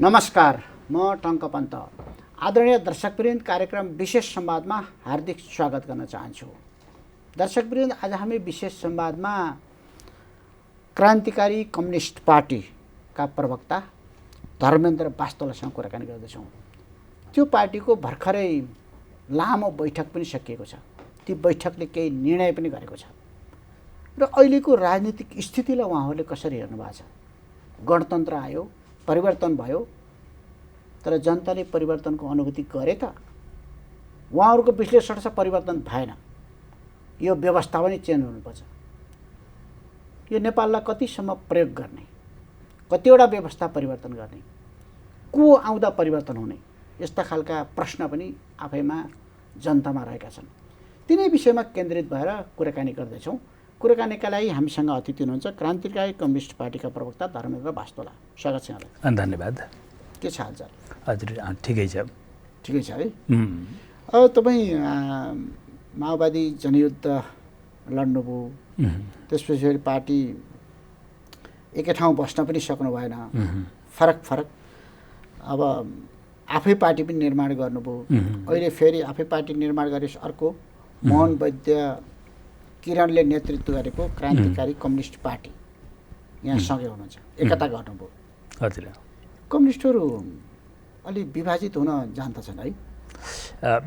नमस्कार, म टङ्क पन्त। आदरणीय दर्शकवृन्द, कार्यक्रम विशेष संवादमा हार्दिक स्वागत गर्न चाहन्छु। दर्शकवृन्द, आज हामी विशेष संवादमा क्रान्तिकारी कम्युनिस्ट पार्टीका प्रवक्ता धर्मेन्द्र वास्तोलासँग कुराकानी गर्दैछौँ। त्यो पार्टीको भर्खरै लामो बैठक पनि सकिएको छ। ती बैठकले केही निर्णय पनि गरेको छ र अहिलेको राजनीतिक स्थितिलाई उहाँहरूले कसरी हेर्नु भएको छ। गणतन्त्र आयो, परिवर्तन भयो, तर जनताले परिवर्तनको अनुभूति गरे त? उहाँहरूको विश्लेषण छ परिवर्तन भएन। यो व्यवस्था पनि चेन्ज हुनुपर्छ। यो नेपाललाई कतिसम्म प्रयोग गर्ने, कतिवटा व्यवस्था परिवर्तन गर्ने, को आउँदा परिवर्तन हुने, यस्ता खालका प्रश्न पनि आफैमा जनतामा रहेका छन्। तिनै विषयमा केन्द्रित भएर कुराकानी गर्दैछौँ। कुराकानीका लागि हामीसँग अतिथि हुनुहुन्छ क्रान्तिकारी कम्युनिस्ट पार्टीका प्रवक्ता धर्मेन्द्र वास्तोला। स्वागत छ यहाँलाई। धन्यवाद। के छ हालचाल? हजुर ठिकै छ। ठिकै छ है। अब तपाईँ माओवादी जनयुद्ध लड्नुभयो, त्यसपछि पार्टी एकै ठाउँ बस्न पनि सक्नु भएन, फरक अब आफै पार्टी पनि निर्माण गर्नुभयो। अहिले फेरि आफै पार्टी निर्माण गरेपछि अर्को मोहन वैद्य किरणले नेतृत्व गरेको क्रान्तिकारी कम्युनिस्ट पार्टी यहाँ सँगै हुनुहुन्छ, एकता गर्नुभयो। हजुर, कम्युनिस्टहरू अलि विभाजित हुन जान्दछन् है?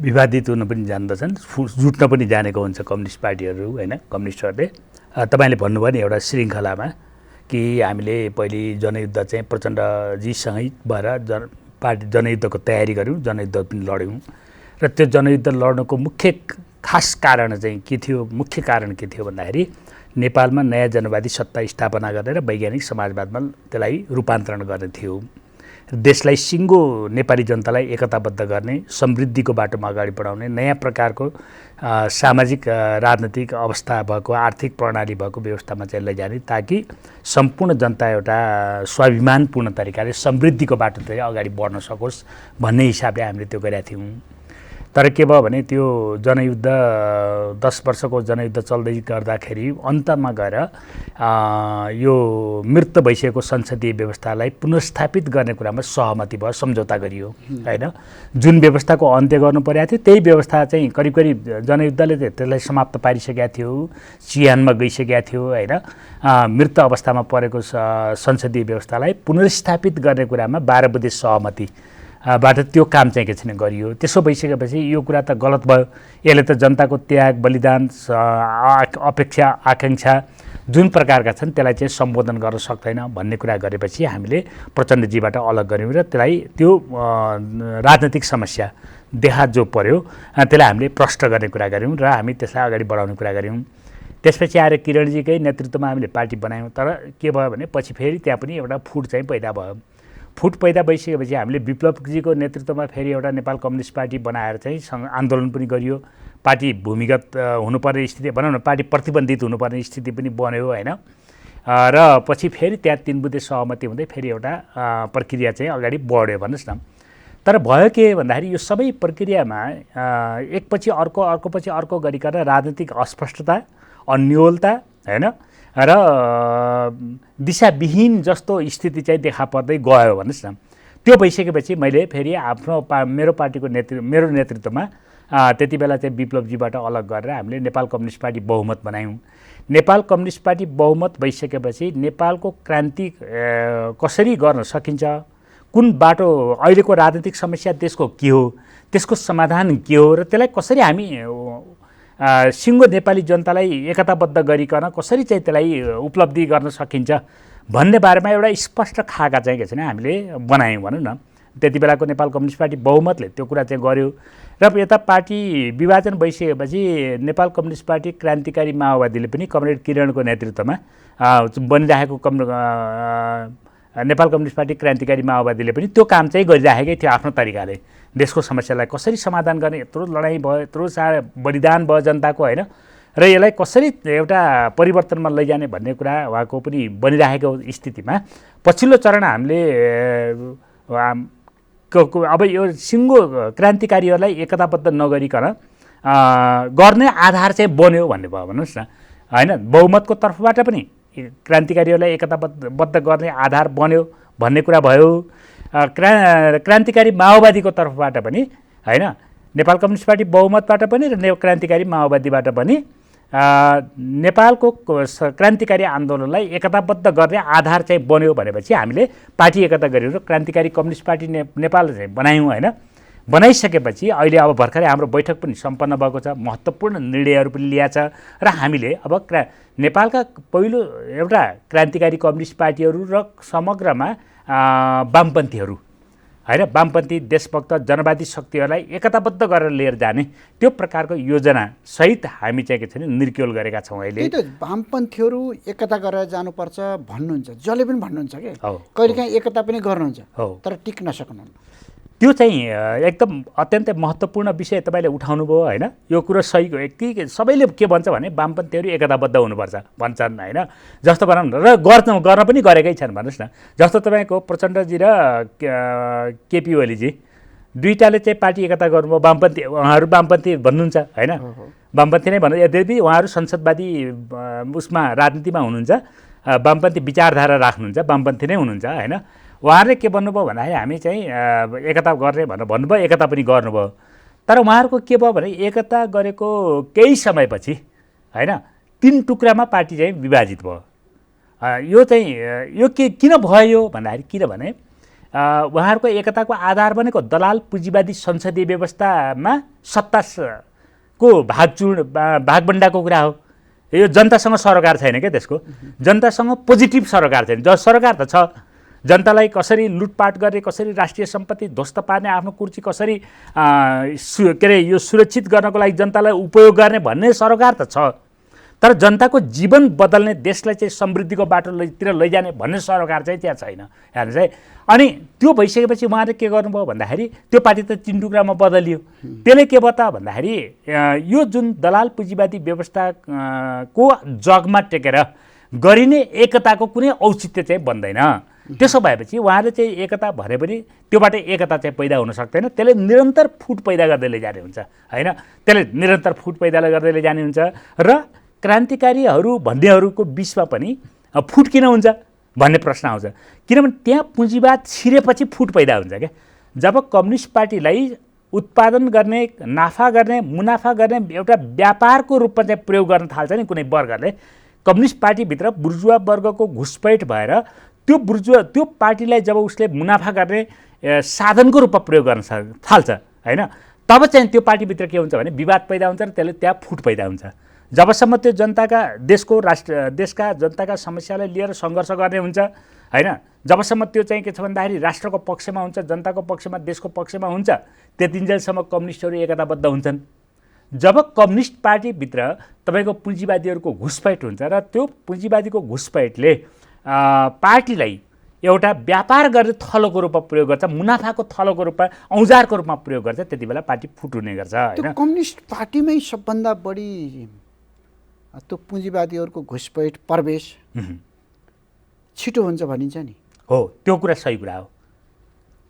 विवादित हुन पनि जान्दछन्, जुट्न पनि जानेको हुन्छ कम्युनिस्ट पार्टीहरू, होइन? कम्युनिस्टहरूले तपाईँले भन्नुभयो नि एउटा श्रृङ्खलामा कि हामीले पहिले जनयुद्ध चाहिँ प्रचण्डजीसँगै भएर पार्टी जनयुद्धको तयारी गऱ्यौँ, जनयुद्ध पनि लड्यौँ र त्यो जनयुद्ध लड्नुको खास कारण चाहिँ के थियो, मुख्य कारण के थियो भन्दाखेरि नेपालमा नयाँ जनवादी सत्ता स्थापना गरेर वैज्ञानिक समाजवादमा त्यसलाई रूपान्तरण गर्ने थियो। देशलाई सिङ्गो नेपाली जनतालाई एकताबद्ध गर्ने, समृद्धिको बाटोमा अगाडि बढाउने, नयाँ प्रकारको सामाजिक राजनीतिक अवस्था भएको, आर्थिक प्रणाली भएको व्यवस्थामा चाहिँ लैजाने, ताकि सम्पूर्ण जनता एउटा स्वाभिमानपूर्ण तरिकाले समृद्धिको बाटोतिर अगाडि बढ्न सकोस् भन्ने हिसाबले हामीले त्यो गरेका थियौँ। तर के भयो भने त्यो जनयुद्ध 10 वर्षको जनयुद्ध चल्दै गर्दाखेरि अन्तमा गएर यो मृत भइसकेको संसदीय व्यवस्थालाई पुनर्स्थापित गर्ने कुरामा सहमति भयो, सम्झौता गरियो, होइन? जुन व्यवस्थाको अन्त्य गर्नु परेको थियो त्यही व्यवस्था चाहिँ करिब जनयुद्धले त्यसलाई समाप्त पारिसकेका थियो, चिहानमा गइसकेका थियो, होइन? मृत अवस्थामा परेको संसदीय व्यवस्थालाई पुनर्स्थापित गर्ने कुरामा 12 बुँदे सहमति बाट त्यो काम चाहिँ के छैन गरियो। त्यसो भइसकेपछि यो कुरा त गलत भयो। यसले त जनताको त्याग, बलिदान, अपेक्षा, आकाङ्क्षा जुन प्रकारका छन् त्यसलाई चाहिँ सम्बोधन गर्न सक्दैन भन्ने कुरा गरेपछि हामीले प्रचण्डजीबाट अलग गऱ्यौँ र त्यसलाई त्यो राजनैतिक समस्या देखा जो पर्यो त्यसलाई हामीले प्रष्ट गर्ने कुरा गऱ्यौँ र हामी त्यसलाई अगाडि बढाउने कुरा गऱ्यौँ। त्यसपछि आएर किरणजीकै नेतृत्वमा हामीले पार्टी बनायौँ। तर के भयो भने पछि फेरि त्यहाँ पनि एउटा फुट चाहिँ पैदा भयो। फुट पैदा भइसकेपछि हामीले विप्लवजीको नेतृत्वमा फेरि एउटा नेपाल कम्युनिस्ट पार्टी बनाएर चाहिँ आन्दोलन पनि गरियो। पार्टी भूमिगत हुनुपर्ने स्थिति, भनौँ न पार्टी प्रतिबन्धित हुनुपर्ने स्थिति पनि बन्यो, होइन? र पछि फेरि त्यहाँ 3 बुँदे सहमति हुँदै फेरि एउटा प्रक्रिया चाहिँ अगाडि बढ्यो भन्नुहोस् न। तर भयो के भन्दाखेरि यो सबै प्रक्रियामा एकपछि अर्को अर्कोपछि अर्को गरिकन राजनीतिक अस्पष्टता, अन्योलता, होइन, र दिशाविहीन जस्तो स्थिति चाहिँ देखा पर्दै गयो भन्नुहोस् न। त्यो भइसकेपछि मैले फेरि मेरो पार्टीको मेरो नेतृत्वमा त्यति बेला चाहिँ विप्लवजीबाट अलग गरेर हामीले नेपाल कम्युनिस्ट पार्टी बहुमत बनायौँ। नेपाल कम्युनिस्ट पार्टी बहुमत भइसकेपछि नेपालको क्रान्ति कसरी गर्न सकिन्छ, कुन बाटो, अहिलेको राजनीतिक समस्या देशको के हो, त्यसको समाधान के हो र त्यसलाई कसरी हामी सिङ्गो नेपाली जनतालाई एकताबद्ध गरिकन कसरी चाहिँ त्यसलाई उपलब्धि गर्न सकिन्छ भन्ने बारेमा एउटा स्पष्ट खाका चाहिँ के छैन हामीले बनायौँ भनौँ न। त्यति बेलाको नेपाल कम्युनिस्ट पार्टी बहुमतले त्यो कुरा चाहिँ गर्यो र यता पार्टी विभाजन भइसकेपछि नेपाल कम्युनिस्ट पार्टी क्रान्तिकारी माओवादीले पनि कमरेड किरणको नेतृत्वमा बनिराखेको नेपाल कम्युनिस्ट पार्टी क्रान्तिकारी माओवादीले पनि त्यो काम चाहिँ गरिराखेकै थियो आफ्नो तरिकाले। देशको समस्यालाई कसरी समाधान गर्ने, यत्रो लडाइँ भयो, यत्रो सारा बलिदान भयो जनताको, होइन, र यसलाई कसरी एउटा परिवर्तनमा लैजाने भन्ने कुरा उहाँको पनि बनिराखेको स्थितिमा पछिल्लो चरण हामीले अब यो सिङ्गो क्रान्तिकारीहरूलाई एकताबद्ध नगरिकन गर्ने आधार चाहिँ बन्यो भन्ने भयो भन्नुहोस् न, होइन? बहुमतको तर्फबाट पनि क्रान्तिकारीहरूलाई एकताबद्ध गर्ने आधार बन्यो भन्ने कुरा भयो। क्रान्तिकारी माओवादीको तर्फबाट पनि होइन, नेपाल कम्युनिस्ट पार्टी बहुमतबाट पनि र क्रान्तिकारी माओवादीबाट पनि नेपालको क्रान्तिकारी आन्दोलनलाई एकताबद्ध गर्ने आधार चाहिँ बन्यो भनेपछि हामीले पार्टी एकता गरेर क्रान्तिकारी कम्युनिस्ट पार्टी नेपाल चाहिँ बनायौँ होइन। बनाइसकेपछि अहिले अब भर्खरै हाम्रो बैठक पनि सम्पन्न भएको छ, महत्त्वपूर्ण निर्णयहरू पनि लिएको छ र हामीले अब नेपालका पहिलो एउटा क्रान्तिकारी कम्युनिस्ट पार्टीहरू र समग्रमा वामपन्थीहरू होइन, वामपन्थी देशभक्त जनवादी शक्तिहरूलाई एकताबद्ध गरेर लिएर जाने त्यो प्रकारको योजना सहित हामी चाहिँ के छ भने निर्क्युल गरेका छौँ। अहिले त्यही त वामपन्थीहरू एकता गरेर जानुपर्छ भन्नुहुन्छ, जसले पनि भन्नुहुन्छ कि कहिलेकाहीँ एकता पनि गर्नुहुन्छ तर टिक्न सक्नुहुन्न। त्यो चाहिँ एकदम अत्यन्तै महत्त्वपूर्ण विषय तपाईँले उठाउनु भयो होइन। यो कुरो सही कि सबैले के भन्छ भने वामपन्थीहरू एकताबद्ध हुनुपर्छ भन्छन् होइन। जस्तो भनौँ न र गर्न पनि गरेकै छन् भन्नुहोस् न। जस्तो तपाईँको प्रचण्डजी र केपी ओलीजी दुईटाले चाहिँ पार्टी एकता गर्नुभयो, वामपन्थी उहाँहरू वामपन्थी भन्नुहुन्छ होइन, वामपन्थी नै भन्नु। यद्यपि उहाँहरू संसदवादी उसमा राजनीतिमा हुनुहुन्छ, वामपन्थी विचारधारा राख्नुहुन्छ, वामपन्थी नै हुनुहुन्छ होइन। उहाँहरूले के भन्नुभयो भन्दाखेरि हामी चाहिँ एकता गर्ने भनेर भन्नुभयो, एकता पनि गर्नुभयो। तर उहाँहरूको के भयो भने एकता गरेको केही समयपछि होइन 3 टुक्रामा पार्टी चाहिँ विभाजित भयो। यो चाहिँ यो किन भयो भन्दाखेरि किनभने उहाँहरूको एकताको आधार बनेको दलाल पुँजीवादी संसदीय व्यवस्थामा सत्ताको भागबन्डाको कुरा हो। यो जनतासँग सरोकार छैन क्या, त्यसको जनतासँग पोजिटिभ सरोकार छैन। सरकार त छ, जनतालाई कसरी लुटपाट गर्ने, कसरी राष्ट्रिय सम्पत्ति ध्वस्त पार्ने, आफ्नो कुर्सी कसरी के अरे यो सुरक्षित गर्नको लागि जनतालाई उपयोग गर्ने भन्ने सरकार त छ। तर जनताको जीवन बदल्ने, देशलाई चाहिँ समृद्धिको बाटोतिर लैजाने भन्ने सरकार चाहिँ त्यहाँ छैन हेर्नुहोस् है। अनि त्यो भइसकेपछि उहाँले के गर्नुभयो भन्दाखेरि त्यो पार्टी त 3 टुक्रामा बदलियो। त्यसले के भयो त भन्दाखेरि यो जुन दलाल पुँजीवादी व्यवस्थाको जगमा टेकेर गरिने एकताको कुनै औचित्य चाहिँ बन्दैन। त्यसो भएपछि उहाँले चाहिँ एकता भने पनि त्योबाट एकता चाहिँ पैदा हुन सक्दैन। त्यसले निरन्तर फुट पैदा गर्दै लैजाने हुन्छ होइन। त्यसले निरन्तर फुट पैदा गर्दै लैजाने हुन्छ र क्रान्तिकारीहरू भन्नेहरूको बिचमा पनि फुट किन हुन्छ भन्ने प्रश्न आउँछ। किनभने त्यहाँ पुँजीवाद छिरेपछि फुट पैदा हुन्छ क्या। जब कम्युनिस्ट पार्टीलाई उत्पादन गर्ने, नाफा गर्ने, मुनाफा गर्ने एउटा व्यापारको रूपमा चाहिँ प्रयोग गर्न थाल्छ नि कुनै वर्गले, कम्युनिस्ट पार्टीभित्र बुर्जुवा वर्गको घुसपैठ भएर त्यो पार्टीलाई जब उसले मुनाफा गर्ने साधनको रूपमा प्रयोग गर्न थाल्छ होइन, तब चाहिँ त्यो पार्टीभित्र के हुन्छ भने विवाद पैदा हुन्छ र त्यसले त्यहाँ फुट पैदा हुन्छ। जबसम्म त्यो देशका जनताका समस्यालाई लिएर सङ्घर्ष गर्ने हुन्छ होइन, जबसम्म त्यो चाहिँ के छ भन्दाखेरि राष्ट्रको पक्षमा हुन्छ, जनताको पक्षमा, देशको पक्षमा हुन्छ, त्यतिन्जेलसम्म कम्युनिस्टहरू एकताबद्ध हुन्छन्। जब कम्युनिस्ट पार्टीभित्र तपाईँको पुँजीवादीहरूको घुसपैठ हुन्छ र त्यो पुँजीवादीको घुसपैठले पार्टीलाई एउटा व्यापार गर्ने थलोको रूपमा प्रयोग गर्छ, मुनाफाको थलोको रूपमा, औजारको रूपमा प्रयोग गर्छ, त्यति बेला पार्टी फुट्ने गर्छ होइन। कम्युनिस्ट पार्टीमै सबभन्दा बढी त्यो पुँजीवादीहरूको घुसपैठ प्रवेश छिटो हुन्छ भनिन्छ नि। हो, त्यो कुरा सही कुरा हो,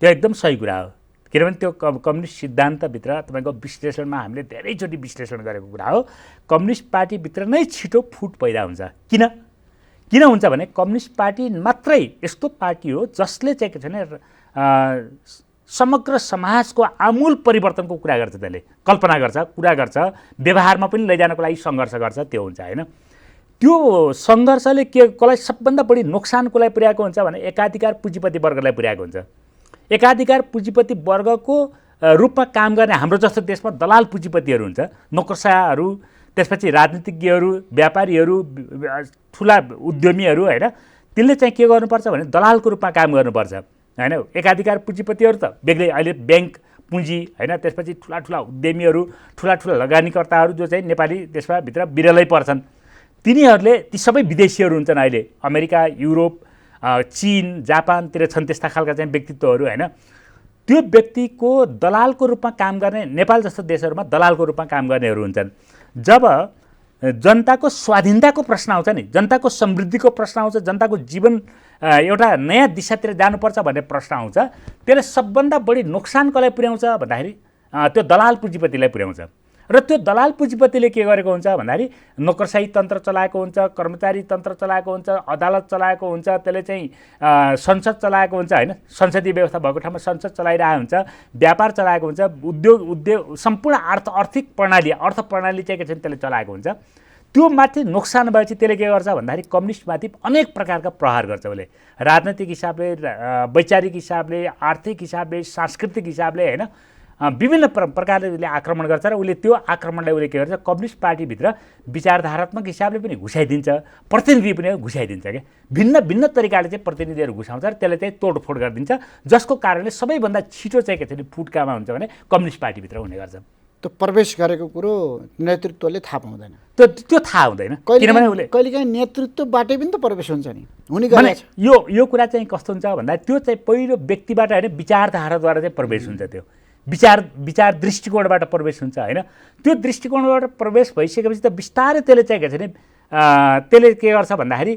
त्यो एकदम सही कुरा हो। किनभने त्यो कम्युनिस्ट सिद्धान्तभित्र तपाईँको विश्लेषणमा हामीले धेरैचोटि विश्लेषण गरेको कुरा हो। कम्युनिस्ट पार्टीभित्र नै छिटो फुट पैदा हुन्छ। किन हुन्छ भने कम्युनिस्ट पार्टी मात्रै यस्तो पार्टी हो जसले चाहिँ के छ भने समग्र समाजको आमूल परिवर्तनको कुरा गर्छ, त्यसले कल्पना गर्छ, कुरा गर्छ, व्यवहारमा पनि लैजानको लागि सङ्घर्ष गर्छ, त्यो हुन्छ होइन। त्यो सङ्घर्षले कसलाई सबभन्दा बढी नोक्सान कसलाई पुर्याएको हुन्छ भने एकाधिकार पुँजीपति वर्गलाई पुर्याएको हुन्छ। एकाधिकार पुँजीपति वर्गको रूपमा काम गर्ने हाम्रो जस्तो देशमा दलाल पुँजीपतिहरू हुन्छ, नोकरशाहहरू, त्यसपछि राजनीतिज्ञहरू, व्यापारीहरू, ठुला उद्यमीहरू होइन, त्यसले चाहिँ के गर्नुपर्छ भने दलालको रूपमा काम गर्नुपर्छ होइन। एकाधिकार पुँजीपतिहरू त बेग्लै, अहिले ब्याङ्क पुँजी होइन, त्यसपछि ठुला उद्यमीहरू, ठुला लगानीकर्ताहरू जो चाहिँ नेपाली देशमा भित्र बिरलै पर्छन्, तिनीहरूले ती सबै विदेशीहरू हुन्छन्। अहिले अमेरिका, युरोप, चीन, जापानतिर छन् त्यस्ता खालका चाहिँ व्यक्तित्वहरू होइन। त्यो व्यक्तिको दलालको रूपमा काम गर्ने नेपाल जस्तो देशहरूमा दलालको रूपमा काम गर्नेहरू हुन्छन्। जब जनताको स्वाधीनताको प्रश्न आउँछ नि, जनताको समृद्धिको प्रश्न आउँछ, जनताको जीवन एउटा नयाँ दिशातिर जानुपर्छ भन्ने प्रश्न आउँछ, त्यसले सबभन्दा बढी नोक्सान कसलाई पुर्याउँछ भन्दाखेरि त्यो दलाल पुँजीपतिलाई पुर्याउँछ। र त्यो दलाल पुँजीपतिले के गरेको हुन्छ भन्दाखेरि नोकरशाही तन्त्र चलाएको हुन्छ, कर्मचारी तन्त्र चलाएको हुन्छ, अदालत चलाएको हुन्छ, त्यसले चाहिँ संसद चलाएको हुन्छ होइन, संसदीय व्यवस्था भएको ठाउँमा संसद चलाइरहेको हुन्छ, व्यापार चलाएको हुन्छ, उद्योग सम्पूर्ण अर्थ प्रणाली चाहिँ के छ त्यसले चलाएको हुन्छ। त्यो माथि नोक्सान भएपछि त्यसले के गर्छ भन्दाखेरि कम्युनिस्टमाथि अनेक प्रकारका प्रहार गर्छ उसले, राजनैतिक हिसाबले, वैचारिक हिसाबले, आर्थिक हिसाबले, सांस्कृतिक हिसाबले होइन, विभिन्न प्रकारले उसले आक्रमण गर्छ र उसले त्यो आक्रमणलाई उसले के गर्छ कम्युनिस्ट पार्टीभित्र विचारधारात्मक हिसाबले पनि घुसाइदिन्छ, प्रतिनिधि पनि घुसाइदिन्छ क्या, भिन्न भिन्न तरिकाले चाहिँ प्रतिनिधिहरू घुसाउँछ र त्यसले चाहिँ तोडफोड गरिदिन्छ, जसको कारणले सबैभन्दा छिटो चाहिँ के छ फुटकामा हुन्छ भने कम्युनिस्ट पार्टीभित्र हुने गर्छ। त्यो प्रवेश गरेको कुरो नेतृत्वले थाहा पाउँदैन, त्यो थाहा हुँदैन, किनभने उसले कहिलेकाहीँ नेतृत्वबाटै पनि त प्रवेश हुन्छ नि, हुने भने यो कुरा चाहिँ कस्तो हुन्छ भन्दा त्यो चाहिँ पहिलो व्यक्तिबाट होइन विचारधाराद्वारा चाहिँ प्रवेश हुन्छ, त्यो विचार दृष्टिकोणबाट प्रवेश हुन्छ होइन। त्यो दृष्टिकोणबाट प्रवेश भइसकेपछि त बिस्तारै त्यसले चाहिँ के छ भने त्यसले के गर्छ भन्दाखेरि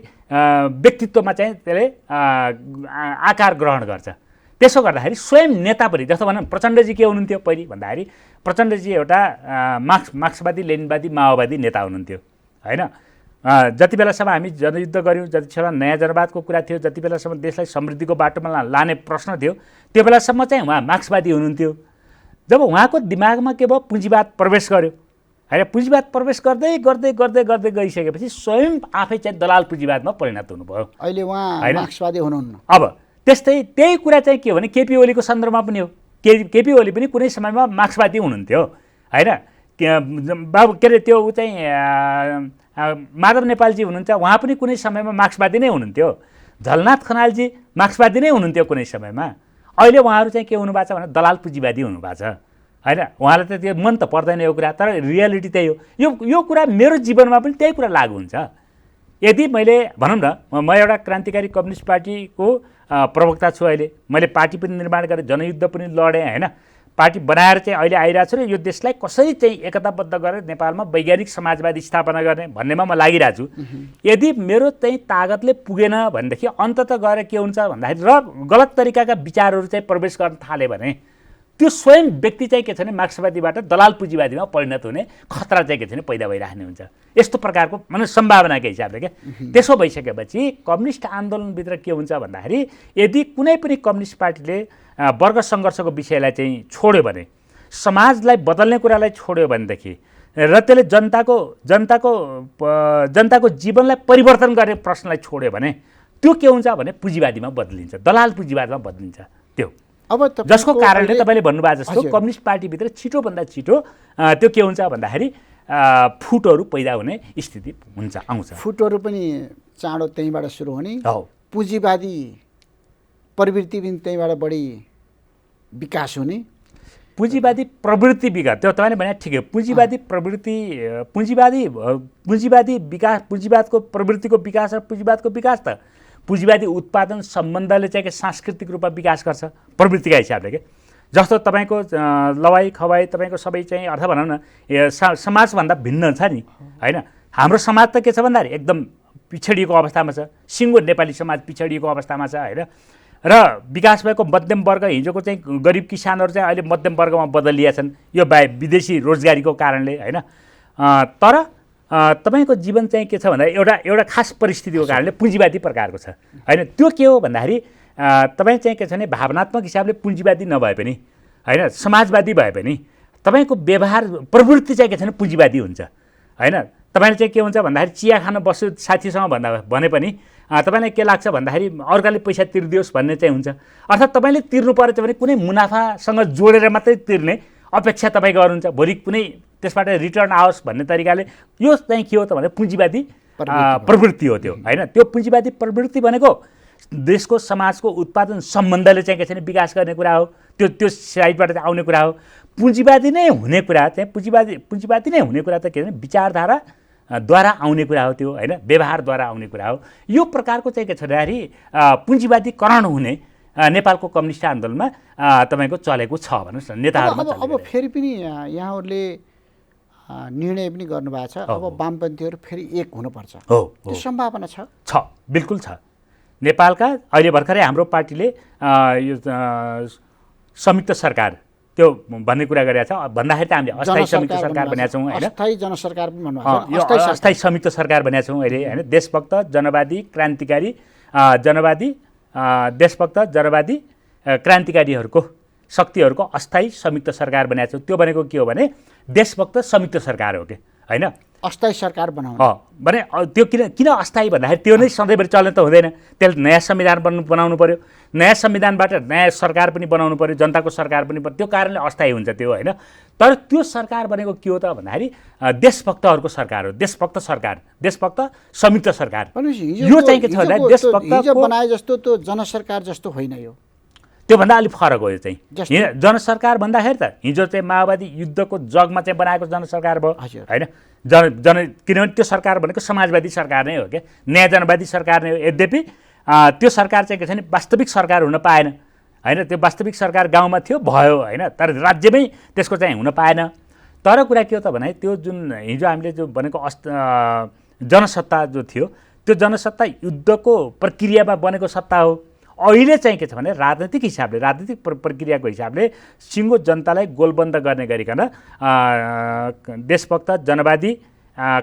व्यक्तित्वमा चाहिँ त्यसले आकार ग्रहण गर्छ। त्यसो गर्दाखेरि स्वयं नेता पनि, जस्तो भनौँ प्रचण्डजी के हुनुहुन्थ्यो पहिले भन्दाखेरि प्रचण्डजी एउटा मार्क्सवादी लेनिनवादी माओवादी नेता हुनुहुन्थ्यो होइन। जति बेलासम्म हामी जनयुद्ध गऱ्यौँ, जतिसम्म नयाँ जनवादको कुरा थियो, जति बेलासम्म देशलाई समृद्धिको बाटोमा लाने प्रश्न थियो, त्यो बेलासम्म चाहिँ उहाँ मार्क्सवादी हुनुहुन्थ्यो। जब उहाँको दिमागमा के भयो पुँजीवाद प्रवेश गर्यो होइन, पुँजीवाद प्रवेश गर्दै गर्दै गर्दै गर्दै गइसकेपछि स्वयं आफै चाहिँ दलाल पुँजीवादमा परिणत हुनुभयो। अहिले उहाँ मार्क्सवादी हुनुहुन्न। अब त्यही कुरा चाहिँ के हो भने केपी ओलीको सन्दर्भमा पनि हो। केपी ओली पनि कुनै समयमा मार्क्सवादी हुनुहुन्थ्यो होइन। बाबु के अरे त्यो ऊ चाहिँ माधव नेपालजी हुनुहुन्छ, उहाँ पनि कुनै समयमा मार्क्सवादी नै हुनुहुन्थ्यो। झलनाथ खनालजी मार्क्सवादी नै हुनुहुन्थ्यो कुनै समयमा। अहिले उहाँहरू चाहिँ के हुनुभएको छ भने दलाल पुँजीवादी हुनुभएको छ होइन। उहाँलाई त त्यो मन त पर्दैन यो कुरा, तर रियालिटी त्यही हो। यो कुरा मेरो जीवनमा पनि त्यही कुरा लागु हुन्छ। यदि मैले भनौँ न म एउटा क्रान्तिकारी कम्युनिस्ट पार्टीको प्रवक्ता छु, अहिले मैले पार्टी पनि निर्माण गरेँ, जनयुद्ध पनि लडेँ होइन, पार्टी बनाएर चाहिँ अहिले आइरहेको छु र यो देशलाई कसरी चाहिँ एकताबद्ध गरेर नेपालमा वैज्ञानिक समाजवादी स्थापना गर्ने भन्नेमा म लागिरहेको छु। यदि मेरो चाहिँ तागतले पुगेन भनेदेखि अन्ततः गएर के हुन्छ भन्दाखेरि र गलत तरिकाका विचारहरू चाहिँ प्रवेश गर्न थाल्यो भने त्यो स्वयं व्यक्ति चाहिँ के छ भने मार्क्सवादीबाट दलाल पुँजीवादीमा परिणत हुने खतरा चाहिँ के छ भने पैदा भइराख्ने हुन्छ। यस्तो प्रकारको मतलब सम्भावनाको हिसाबले क्या। त्यसो भइसकेपछि कम्युनिस्ट आन्दोलनभित्र के हुन्छ भन्दाखेरि यदि कुनै पनि कम्युनिस्ट पार्टीले वर्ग सङ्घर्षको विषयलाई चाहिँ छोड्यो भने, समाजलाई बदल्ने कुरालाई छोड्यो भनेदेखि र त्यसले जनताको जीवनलाई परिवर्तन गर्ने प्रश्नलाई छोड्यो भने त्यो के हुन्छ भने पुँजीवादीमा बदलिन्छ, दलाल पुँजीवादमा बदलिन्छ त्यो। अब जसको कारणले तपाईँले भन्नुभएको जस्तो कम्युनिस्ट पार्टीभित्र छिटोभन्दा छिटो त्यो के हुन्छ भन्दाखेरि फुटहरू पैदा हुने स्थिति हुन्छ, आउँछ। फुटहरू पनि चाँडो त्यहीँबाट सुरु हुने, पुँजीवादी प्रवृत्ति पनि त्यहीँबाट बढी विकास हुने। पुँजीवादी प्रवृत्ति विकास त्यो तपाईँले भने ठिकै हो। पुँजीवादी प्रवृत्ति, पुँजीवादी विकास, पुँजीवादको प्रवृत्तिको विकास र पुँजीवादको विकास त पुँजीवादी उत्पादन सम्बन्धले चाहिँ सांस्कृतिक रूपमा विकास गर्छ प्रवृत्तिका हिसाबले के। जस्तो तपाईँको लवाई खवाई तपाईँको सबै चाहिँ अर्थ भनौँ न समाजभन्दा भिन्न छ नि होइन। हाम्रो समाज त के छ भन्दाखेरि एकदम पिछडिएको अवस्थामा छ, सिङ्गो नेपाली समाज पिछडिएको अवस्थामा छ होइन। र विकास भएको मध्यम वर्ग, हिजोको चाहिँ गरिब किसानहरू चाहिँ अहिले मध्यम वर्गमा बदलिया छन् यो विदेशी रोजगारीको कारणले होइन। तर तपाईँको जीवन चाहिँ के छ भन्दा एउटा खास परिस्थितिको कारणले पुँजीवादी प्रकारको छ होइन। त्यो के हो भन्दाखेरि तपाईँ चाहिँ के छ भने भावनात्मक हिसाबले पुँजीवादी नभए पनि होइन, समाजवादी भए पनि तपाईँको व्यवहार प्रवृत्ति चाहिँ के छ भने पुँजीवादी हुन्छ होइन। तपाईँले चाहिँ के हुन्छ भन्दाखेरि चिया खान बस्छु साथीसँग भने पनि तपाईँलाई के लाग्छ भन्दाखेरि अर्काले पैसा तिर्दियोस् भन्ने चाहिँ हुन्छ। अर्थात् तपाईँले तिर्नु परेछ भने कुनै मुनाफासँग जोडेर मात्रै तिर्ने अपेक्षा तपाईँ गर्नुहुन्छ, भोलि कुनै त्यसबाट रिटर्न आओस् भन्ने तरिकाले। यो चाहिँ के हो त भने पुँजीवादी प्रवृत्ति हो त्यो होइन। त्यो पुँजीवादी प्रवृत्ति भनेको देशको समाजको उत्पादन सम्बन्धले चाहिँ के छ भने विकास गर्ने कुरा हो, त्यो साइडबाट चाहिँ आउने कुरा हो। पुँजीवादी नै हुने कुरा चाहिँ पुँजीवादी नै हुने कुरा त के भने विचारधारा द्वारा आउने कुरा हो त्यो होइन, व्यवहारद्वारा आउने कुरा हो। यो प्रकारको चाहिँ के छ भन्दाखेरि पुँजीवादीकरण हुने नेपालको कम्युनिस्ट आन्दोलनमा तपाईँको चलेको छ भन्नुहोस् न नेताहरूमा। अब फेरि पनि यहाँहरूले निर्णय पनि गर्नुभएको छ, अब वामपन्थीहरू फेरि एक हुनुपर्छ, त्यो सम्भावना छ? बिल्कुल छ। नेपालका अहिले भर्खरै हाम्रो पार्टीले यो संयुक्त सरकार त्यो भन्ने कुरा गरेका छ भन्दाखेरि त हामीले अस्थायी संयुक्त सरकार भनेका छौँ होइन अस्थायी जनसरकार पनि भन्नुभएको छ यो अस्थायी संयुक्त सरकार भनेका छौँ अहिले होइन देशभक्त जनवादी क्रान्तिकारी जनवादी देशभक्त जनवादी क्रान्तिकारीहरूको शक्तिहरूको अस्थायी संयुक्त सरकार बनाएको छौँ त्यो भनेको के हो भने देशभक्त संयुक्त सरकार हो कि होइन अस्थायी सरकार बनाउनु भने त्यो किन अस्थायी भन्दाखेरि त्यो नै सधैँभरि चल्ने त हुँदैन त्यसले नयाँ संविधान बनाउनु पर्यो नयाँ संविधानबाट नयाँ सरकार पनि बनाउनु पर्यो जनताको सरकार पनि त्यो कारणले अस्थायी हुन्छ त्यो होइन तर त्यो सरकार भनेको के हो त भन्दाखेरि देशभक्तहरूको सरकार हो देशभक्त सरकार देशभक्त संयुक्त सरकार यो चाहिँ के छ भन्दा देशभक्त बनाए जस्तो त्यो जनसरकार जस्तो होइन यो त्योभन्दा अलिक फरक हो यो चाहिँ जनसरकार भन्दाखेरि त हिजो चाहिँ माओवादी युद्धको जगमा चाहिँ बनाएको जनसरकार भयो होइन किनभने त्यो सरकार भनेको समाजवादी सरकार नै हो क्या न्याय जनवादी सरकार नै हो यद्यपि त्यो सरकार चाहिँ के छ भने वास्तविक सरकार हुन पाएन होइन त्यो वास्तविक सरकार गाउँमा थियो भयो होइन तर राज्यमै त्यसको चाहिँ हुन पाएन तर कुरा के हो त भने त्यो जुन हिजो हामीले जो भनेको जनसत्ता जो थियो त्यो जनसत्ता युद्धको प्रक्रियामा बनेको सत्ता हो अहिले चाहिँ के छ भने राजनीतिक हिसाबले राजनीतिक प्रक्रियाको हिसाबले सिङ्गो जनतालाई गोलबन्द गर्ने गरिकन देशभक्त जनवादी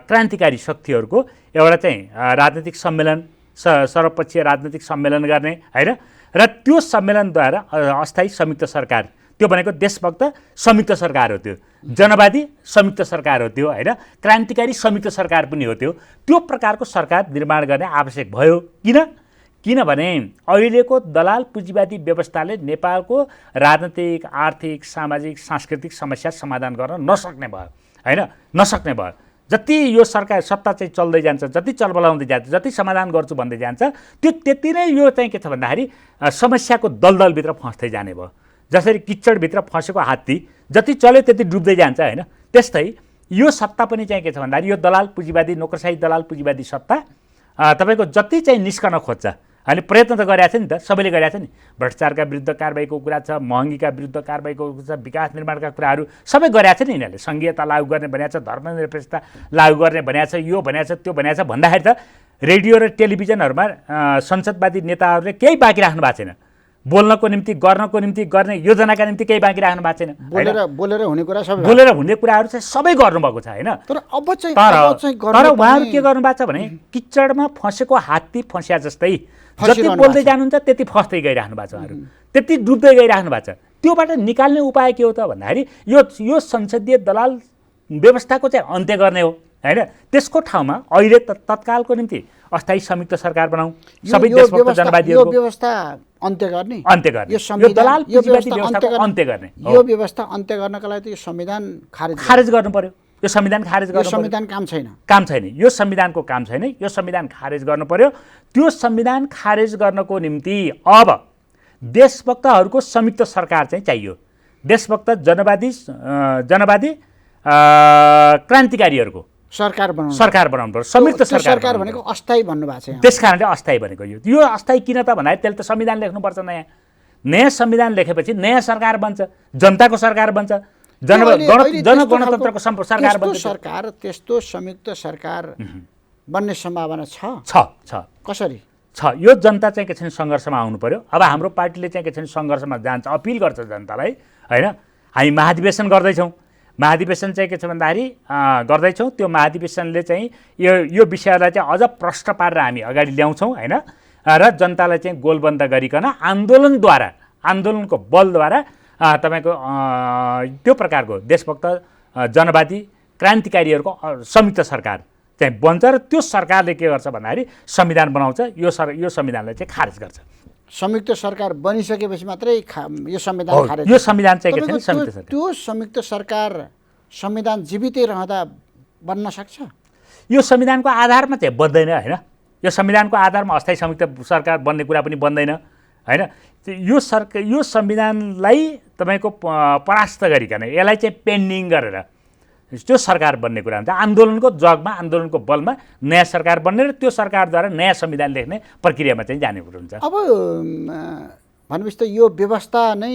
क्रान्तिकारी शक्तिहरूको एउटा चाहिँ राजनीतिक सम्मेलन सर्वपक्षीय राजनीतिक सम्मेलन गर्ने होइन र त्यो सम्मेलनद्वारा अस्थायी संयुक्त सरकार त्यो भनेको देशभक्त संयुक्त सरकार हो त्यो जनवादी संयुक्त सरकार हो त्यो होइन क्रान्तिकारी संयुक्त सरकार पनि हो त्यो प्रकारको सरकार निर्माण गर्ने आवश्यक भयो किनभने अहिलेको दलाल पुँजीवादी व्यवस्थाले नेपालको राजनीतिक आर्थिक सामाजिक सांस्कृतिक समस्या समाधान गर्न नसक्ने भयो होइन नसक्ने भयो जति यो सरकार सत्ता चाहिँ चल्दै जान्छ जति चलबलाउँदै जान्छ जति समाधान गर्छु भन्दै जान्छ त्यो त्यति नै यो चाहिँ के छ भन्दाखेरि समस्याको दलदलभित्र फस्दै जाने भयो जसरी किचडभित्र फसेको हात्ती जति चल्यो त्यति डुब्दै जान्छ होइन त्यस्तै यो सत्ता पनि चाहिँ के छ भन्दाखेरि यो दलाल पुँजीवादी नोकरशाही दलाल पुँजीवादी सत्ता तपाईँको जति चाहिँ निस्कन खोज्छ अहिले प्रयत्न त गरेको छ नि त सबैले गरेको छ नि भ्रष्टाचारका विरुद्ध कारबाहीको कुरा छ महँगीका विरुद्ध कारबाहीको छ विकास निर्माणका कुराहरू सबै गरेको छ नि यिनीहरूले सङ्घीयता लागू गर्ने भनेको छ धर्मनिरपेक्षता लागू गर्ने भनेको छ यो भनेको छ त्यो भनेको छ भन्दाखेरि त रेडियो र टेलिभिजनहरूमा संसदवादी नेताहरूले केही बाँकी राख्नु भएको छैन बोल्नको निम्ति गर्नको निम्ति गर्ने योजनाका निम्ति केही बाँकी राख्नु भएको छैन बोलेर हुने कुरा सबै बोलेर हुने कुराहरू चाहिँ सबै गर्नुभएको छ होइन तर उहाँहरू के गर्नुभएको छ भने किचडमा फसेको हात्ती फस्या जस्तै जति बोल्दै जानुहुन्छ त्यति फस्दै गइराख्नु भएको छ उहाँहरू त्यति डुब्दै गइराख्नु भएको छ त्योबाट निकाल्ने उपाय के हो त भन्दाखेरि यो संसदीय दलाल व्यवस्थाको चाहिँ अन्त्य गर्ने हो होइन त्यसको ठाउँमा अहिले तत्कालको निम्ति अस्थायी संयुक्त सरकार बनाऊ सबै देशभक्त जनवादीहरूको यो व्यवस्था अन्त्य गर्ने यो दलाल पुँजीवादी व्यवस्थाको अन्त्य गर्ने यो व्यवस्था अन्त्य गर्नका लागि त यो संविधान खारेज गर्नु पर्यो यो संविधान खारेज गर्नु संविधान काम छैन यो संविधानको काम छैन यो संविधान खारेज गर्नु पर्यो त्यो संविधान खारेज गर्नको निम्ति अब देशभक्तहरूको संयुक्त सरकार चाहिँ चाहियो देशभक्त जनवादी क्रान्तिकारीहरूको सरकार बनाउनु पर्यो संयुक्त सरकार भनेको अस्थायी भन्नुभएको छ त्यसकारणले अस्थायी भनेको यो अस्थायी किन त भन्दाखेरि त्यसले त संविधान लेख्नुपर्छ नयाँ संविधान लेखेपछि नयाँ सरकार बन्छ जनताको सरकार बन्छ जनगणतन्त्रको सरकार बन्छ सरकार त्यस्तो संयुक्त सरकार बन्ने सम्भावना छ कसरी छ यो जनता चाहिँ के छ सङ्घर्षमा आउनु पर्यो अब हाम्रो पार्टीले चाहिँ के छ सङ्घर्षमा जान्छ अपिल गर्छ जनतालाई होइन हामी महाधिवेशन गर्दैछौँ महाधिवेशन चाहिँ के छ भन्दाखेरि गर्दैछौँ त्यो महाधिवेशनले चाहिँ यो विषयलाई चाहिँ अझ प्रष्ट पारेर हामी अगाडि ल्याउँछौँ होइन र जनतालाई चाहिँ गोलबन्द गरिकन आन्दोलनको बलद्वारा तपाईँको त्यो प्रकारको देशभक्त जनवादी क्रान्तिकारीहरूको संयुक्त सरकार चाहिँ बन्छ र त्यो सरकारले के गर्छ भन्दाखेरि संविधान बनाउँछ यो संविधानलाई चाहिँ खारेज गर्छ संयुक्त सरकार बनिसकेपछि मात्रै यो संविधान खारेज यो संविधान चाहिँ के छ संयुक्त सरकार त्यो संयुक्त सरकार संविधान जीवितै रहँदा बन्न सक्छ यो संविधानको आधारमा चाहिँ बन्दैन होइन यो संविधानको आधारमा अस्थायी संयुक्त सरकार बन्ने कुरा पनि बन्दैन होइन यो संविधानलाई तपाईँको परास्त गरिकन यसलाई चाहिँ पेन्डिङ गरेर त्यो सरकार बन्ने कुरा हुन्छ आन्दोलनको जगमा आन्दोलनको बलमा नयाँ सरकार बन्ने र त्यो सरकारद्वारा नयाँ संविधान लेख्ने प्रक्रियामा चाहिँ जाने कुरो हुन्छ अब भनेपछि त यो व्यवस्था नै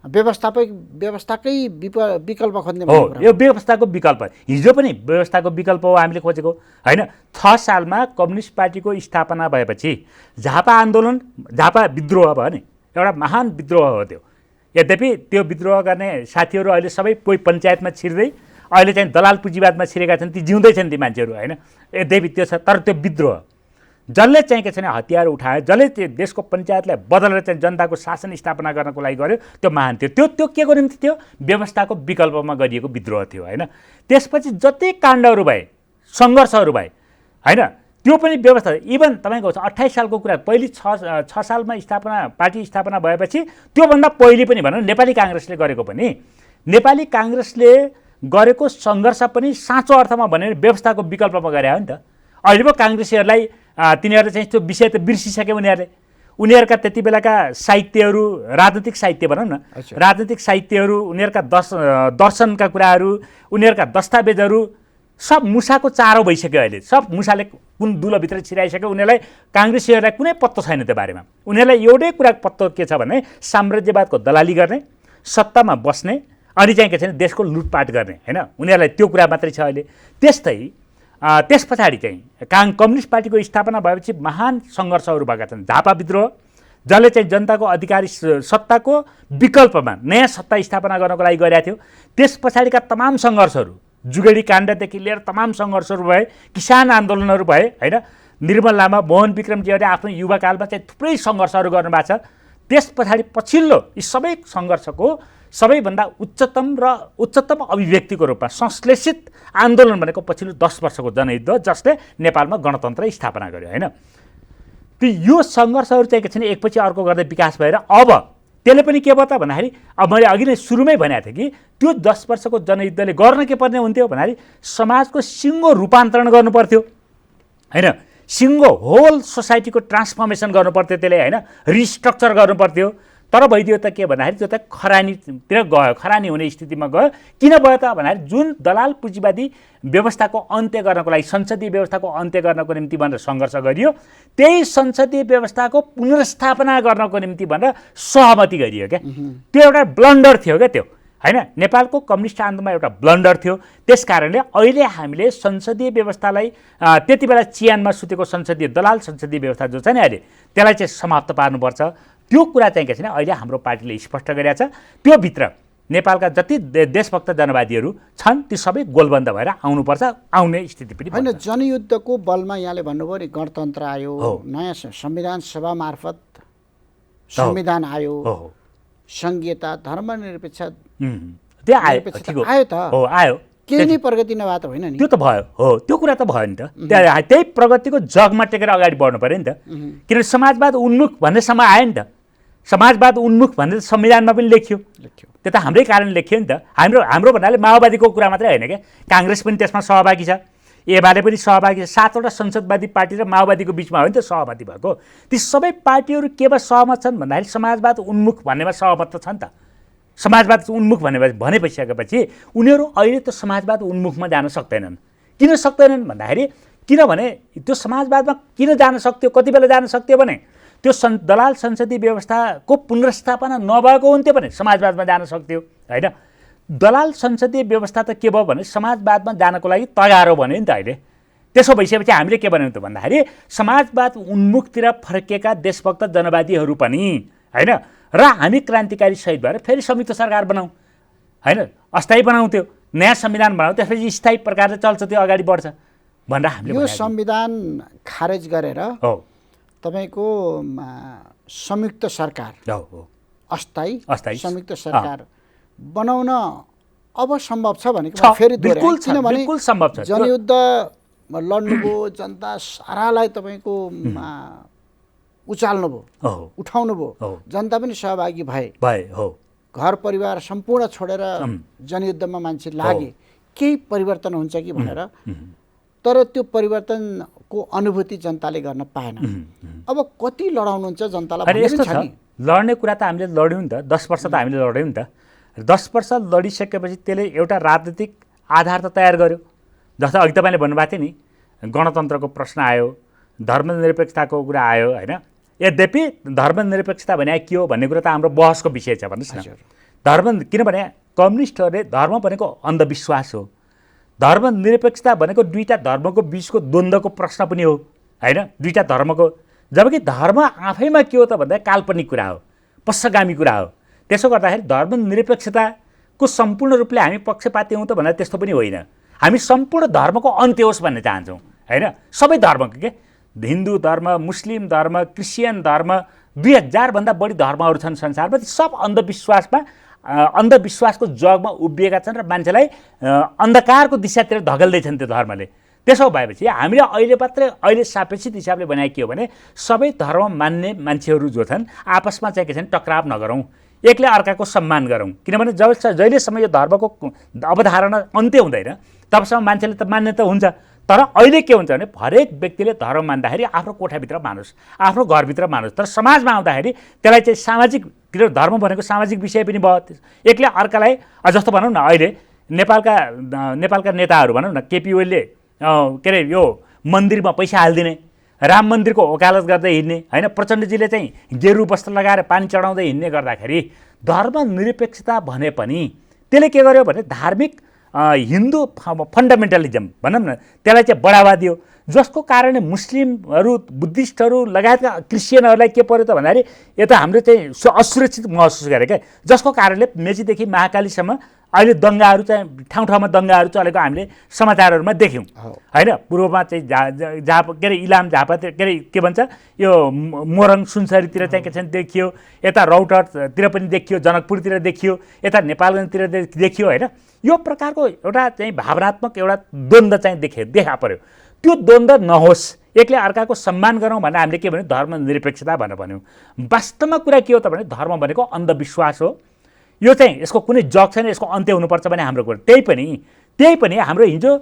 व्यवस्थाकै विकल्प खोज्ने हो यो व्यवस्थाको विकल्प हिजो पनि व्यवस्थाको विकल्प हो हामीले खोजेको होइन 6 सालमा कम्युनिस्ट पार्टीको स्थापना भएपछि झापा विद्रोह भयो नि एउटा महान विद्रोह हो त्यो यद्यपि त्यो विद्रोह गर्ने साथीहरू अहिले सबै कोही पञ्चायतमा छिर्दै अहिले चाहिँ दलाल पुँजीवादमा छिरेका छन्, ती जिउँदै छन् ती मान्छेहरू होइन। यद्यपि त्यो छ, तर त्यो विद्रोह जसले चाहिँ के छैन हतियार उठायो, जसले त्यो देशको पञ्चायतलाई बदलेर चाहिँ जनताको शासन स्थापना गर्नको लागि गर्यो, त्यो महान थियो। त्यो के को निम्ति थियो? व्यवस्थाको विकल्पमा गरिएको विद्रोह थियो होइन। त्यसपछि जति काण्डहरू भए, सङ्घर्षहरू भए होइन, त्यो पनि व्यवस्था। इभन तपाईँको 28 सालको कुरा, पहिली 6 सालमा पार्टी स्थापना भएपछि त्योभन्दा पहिले पनि भनौँ नेपाली काङ्ग्रेसले गरेको पनि, नेपाली काङ्ग्रेसले गरेको सङ्घर्ष पनि साँचो अर्थमा भने व्यवस्थाको विकल्पमा गरे हो नि त। अहिले पो काङ्ग्रेसीहरूलाई तिनीहरूले चाहिँ त्यो विषय त बिर्सिसके उनीहरूका त्यति बेलाका साहित्यहरू, राजनीतिक साहित्य भनौँ न, राजनीतिक साहित्यहरू, उनीहरूका दर्शनका कुराहरू, उनीहरूका दस्तावेजहरू सब मुसाको चारो भइसक्यो अहिले। सब मुसाले कुन दुलोभित्र छिराइसक्यो। उनीहरूलाई काङ्ग्रेसीहरूलाई कुनै पत्तो छैन त्यो बारेमा। उनीहरूलाई एउटै कुरा पत्तो के छ भने साम्राज्यवादको दलाली गर्ने, सत्तामा बस्ने, अनि चाहिँ के छैन देशको लुटपाट गर्ने होइन। उनीहरूलाई त्यो कुरा मात्रै छ अहिले। त्यस पछाडि चाहिँ कम्युनिस्ट पार्टीको स्थापना भएपछि महान सङ्घर्षहरू भएका छन्। झापा विद्रोह, जसले चाहिँ जनताको अधिकारी सत्ताको विकल्पमा नयाँ सत्ता स्थापना गर्नको लागि गरेका थियो। त्यस पछाडिका तमाम सङ्घर्षहरू, जुगेडी काण्डदेखि लिएर तमाम सङ्घर्षहरू भए, किसान आन्दोलनहरू भए होइन। निर्मल लामा, मोहन विक्रमजीहरूले आफ्नो युवाकालमा चाहिँ थुप्रै सङ्घर्षहरू गर्नुभएको छ। त्यस पछाडि पछिल्लो यी सबै सङ्घर्षको सबैभन्दा उच्चतम अभिव्यक्तिको रूपमा संश्लेषित आन्दोलन भनेको पछिल्लो 10 वर्षको जनयुद्ध, जसले नेपालमा गणतन्त्र स्थापना गर्यो होइन। त्यो यो सङ्घर्षहरू चाहिँ के छैन एकपछि अर्को गर्दै विकास भएर अब त्यसले पनि के भयो त भन्दाखेरि, अब मैले अघि नै सुरुमै भनेको थिएँ कि त्यो 10 वर्षको जनयुद्धले गर्न के पर्ने हुन्थ्यो भन्दाखेरि समाजको सिङ्गो रूपान्तरण गर्नु पर्थ्यो होइन। सिङ्गो होल सोसाइटीको ट्रान्सफर्मेसन गर्नु पर्थ्यो त्यसले होइन, रिस्ट्रक्चर गर्नु पर्थ्यो। तर भइदियो त के भन्दाखेरि त्यो त खरानीतिर गयो, खरानी हुने स्थितिमा गयो। किन भयो त भन्दाखेरि जुन दलाल पुँजीवादी व्यवस्थाको अन्त्य गर्नको लागि, संसदीय व्यवस्थाको अन्त्य गर्नको निम्ति भनेर सङ्घर्ष गरियो, त्यही संसदीय व्यवस्थाको पुनर्स्थापना गर्नको निम्ति भनेर सहमति गरियो क्या। त्यो एउटा ब्लन्डर थियो क्या त्यो होइन। नेपालको कम्युनिस्ट आन्दोलनमा एउटा ब्लन्डर थियो। त्यस कारणले अहिले हामीले संसदीय व्यवस्थालाई त्यति बेला चियानमा सुतेको दलाल संसदीय व्यवस्था जो छ नि अहिले, त्यसलाई चाहिँ समाप्त पार्नुपर्छ। त्यो कुरा चाहिँ के छैन अहिले हाम्रो पार्टीले स्पष्ट गरेको छ। त्यो भित्र नेपालका जति देशभक्त जनवादीहरू छन् ती सबै गोलबन्द भएर आउनुपर्छ, आउने स्थिति पनि होइन। जनयुद्धको बलमा यहाँले भन्नुभयो नि गणतन्त्र आयो, नयाँ संविधान सभा मार्फत संविधान आयो, सङ्घीयता, धर्मनिरपेक्ष त्यो आयो त आयो। केही नै प्रगति नभए त होइन नि। त्यो त भयो हो, त्यो कुरा त भयो नि त। त्यही प्रगतिको जगमा टेकेर अगाडि बढ्नु पऱ्यो नि त। किनभने समाजवाद उन्मुख भन्ने समय आयो नि त। समाजवाद उन्मुख भनेर संविधानमा पनि लेखियो। त्यो त हाम्रै कारण लेखियो नि त। हाम्रो भन्नाले माओवादीको कुरा मात्रै होइन क्या, काङ्ग्रेस पनि त्यसमा सहभागी छ, एमाले पनि सहभागी छ। 7वटा संसदवादी पार्टी र माओवादीको बिचमा हो नि त सहमति भएको। ती सबै पार्टीहरू केमा सहमत छन् भन्दाखेरि समाजवाद उन्मुख भन्नेमा सहमत त छ नि त। समाजवाद उन्मुख भनेपछि उनीहरू अहिले त समाजवाद उन्मुखमा जान सक्दैनन्। किन सक्दैनन् भन्दाखेरि, किनभने त्यो समाजवादमा किन जान सक्थ्यो, कति बेला जान सक्थ्यो भने त्यो दलाल संसदीय व्यवस्थाको पुनर्स्थापना नभएको हुन्थ्यो भने समाजवादमा जान सक्थ्यो होइन। दलाल संसदीय व्यवस्था त के भयो भने समाजवादमा जानको लागि तयार हो भन्यो नि त अहिले। त्यसो भइसकेपछि हामीले के भन्यौँ त भन्दाखेरि समाजवाद उन्मुखतिर फर्केका देशभक्त जनवादीहरू पनि होइन र हामी क्रान्तिकारी शहीद भएर फेरि संयुक्त सरकार बनाऊँ होइन, अस्थायी बनाउँथ्यो, नयाँ संविधान बनाऊ, त्यसपछि स्थायी प्रकारले चल्छ, त्यो अगाडि बढ्छ भनेर हामीले यो संविधान खारेज गरेर तपाईँको संयुक्त सरकार, अस्थायी संयुक्त सरकार बनाउन अब सम्भव छ भनेको फेरि दोहोऱ्याएँ। किनभने जनयुद्ध लड्नुभयो, जनता सारालाई तपाईँको उचाल्नुभयो, उठाउनुभयो, जनता पनि सहभागी भए हो। घर परिवार सम्पूर्ण छोडेर जनयुद्धमा मान्छे लागे, केही परिवर्तन हुन्छ कि भनेर। तर त्यो परिवर्तनको अनुभूति जनताले गर्न पाएन। अब कति लडाउनुहुन्छ जनतालाई? यस्तो छ, लड्ने कुरा त हामीले लड्यौँ नि त, 10 वर्ष त हामीले लड्यौँ नि त। 10 वर्ष लडिसकेपछि त्यसले एउटा राजनीतिक आधार त तयार गर्यो। जस्तो अघि तपाईँले भन्नुभएको थियो नि, गणतन्त्रको प्रश्न आयो, धर्मनिरपेक्षताको कुरा आयो होइन। यद्यपि धर्मनिरपेक्षता भने के हो भन्ने कुरा त हाम्रो बहसको विषय छ भन्नुहोस् न। किनभने कम्युनिस्टहरूले धर्म भनेको अन्धविश्वास हो, धर्मनिरपेक्षता भनेको दुईटा धर्मको बिचको द्वन्द्वको प्रश्न पनि हो होइन, दुईटा धर्मको। जबकि धर्म आफैमा के हो त भन्दा काल्पनिक कुरा हो, पश्चगामी कुरा हो। त्यसो गर्दाखेरि धर्मनिरपेक्षताको सम्पूर्ण रूपले हामी पक्षपाती हौँ त भन्दा त्यस्तो पनि होइन। हामी सम्पूर्ण धर्मको अन्त्य होस् भन्ने चाहन्छौँ होइन। सबै धर्मको के हिन्दू धर्म, मुस्लिम धर्म, क्रिस्चियन धर्म, 2000 भन्दा बढी धर्महरू छन् संसारमा। ती सब अन्धविश्वासको जगमा उभिएका छन् र मान्छेलाई अन्धकारको दिशातिर धकेल्दैछन् त्यो धर्मले। त्यसो भएपछि हामीले अहिले सापेक्षित हिसाबले बनाए के हो भने सबै धर्म मान्ने मान्छेहरू जो छन् आपसमा चाहिँ के छन् टक्राव नगरौँ, एकले अर्काको सम्मान गरौँ। किनभने जहिलेसम्म यो धर्मको अवधारणा अन्त्य हुँदैन तबसम्म मान्छेले त मान्ने त हुन्छ। तर अहिले के हुन्छ भने हरेक व्यक्तिले धर्म मान्दाखेरि आफ्नो कोठाभित्र मानोस्, आफ्नो घरभित्र मानोस्। तर समाजमा आउँदाखेरि त्यसलाई चाहिँ सामाजिक, धर्म भनेको सामाजिक विषय पनि भयो। एकले अर्कालाई जस्तो भनौँ न, अहिले नेपालका नेताहरू भनौँ न, केपी ओलीले के अरे यो मन्दिरमा पैसा हालिदिने, राम मन्दिरको वकालत गर्दै हिँड्ने होइन, प्रचण्डजीले चाहिँ गेरु वस्त्र लगाएर पानी चढाउँदै हिँड्ने गर्दाखेरि धर्मनिरपेक्षता भने पनि त्यसले के गर्यो भने धार्मिक हिन्दू फन्डामेन्टलिजम भनौँ न त्यसलाई चाहिँ बढावा दियो, जसको कारणले मुस्लिमहरू, बुद्धिस्टहरू लगायतका क्रिस्चियनहरूलाई के पर्यो त भन्दाखेरि यता हाम्रो चाहिँ असुरक्षित महसुस गरे क्या। जसको कारणले मेचीदेखि महाकालीसम्म अहिले दङ्गाहरू चाहिँ ठाउँ दङ्गाहरू चलेको हामीले समाचारहरूमा देख्यौँ होइन। पूर्वमा चाहिँ झापा के अरे इलाम झापा के अरे के भन्छ यो मोरङ सुनसरीतिर चाहिँ के छ देखियो, यता रौतहटतिर पनि देखियो, जनकपुरतिर देखियो, यता नेपालगञ्जतिर देखियो होइन। यो प्रकारको एउटा चाहिँ भावनात्मक एउटा द्वन्द्व चाहिँ देखा पर्यो। त्यो द्वन्द्व नहोस्, एकले अर्काको सम्मान गरौँ भनेर हामीले के भन्यो धर्मनिरपेक्षता भनेर भन्यौँ। वास्तवमा कुरा के हो त भने धर्म भनेको अन्धविश्वास हो। यो चाहिँ यसको कुनै जग छैन, यसको अन्त्य हुनुपर्छ भने हाम्रो कुरा त्यही पनि हाम्रो हिजो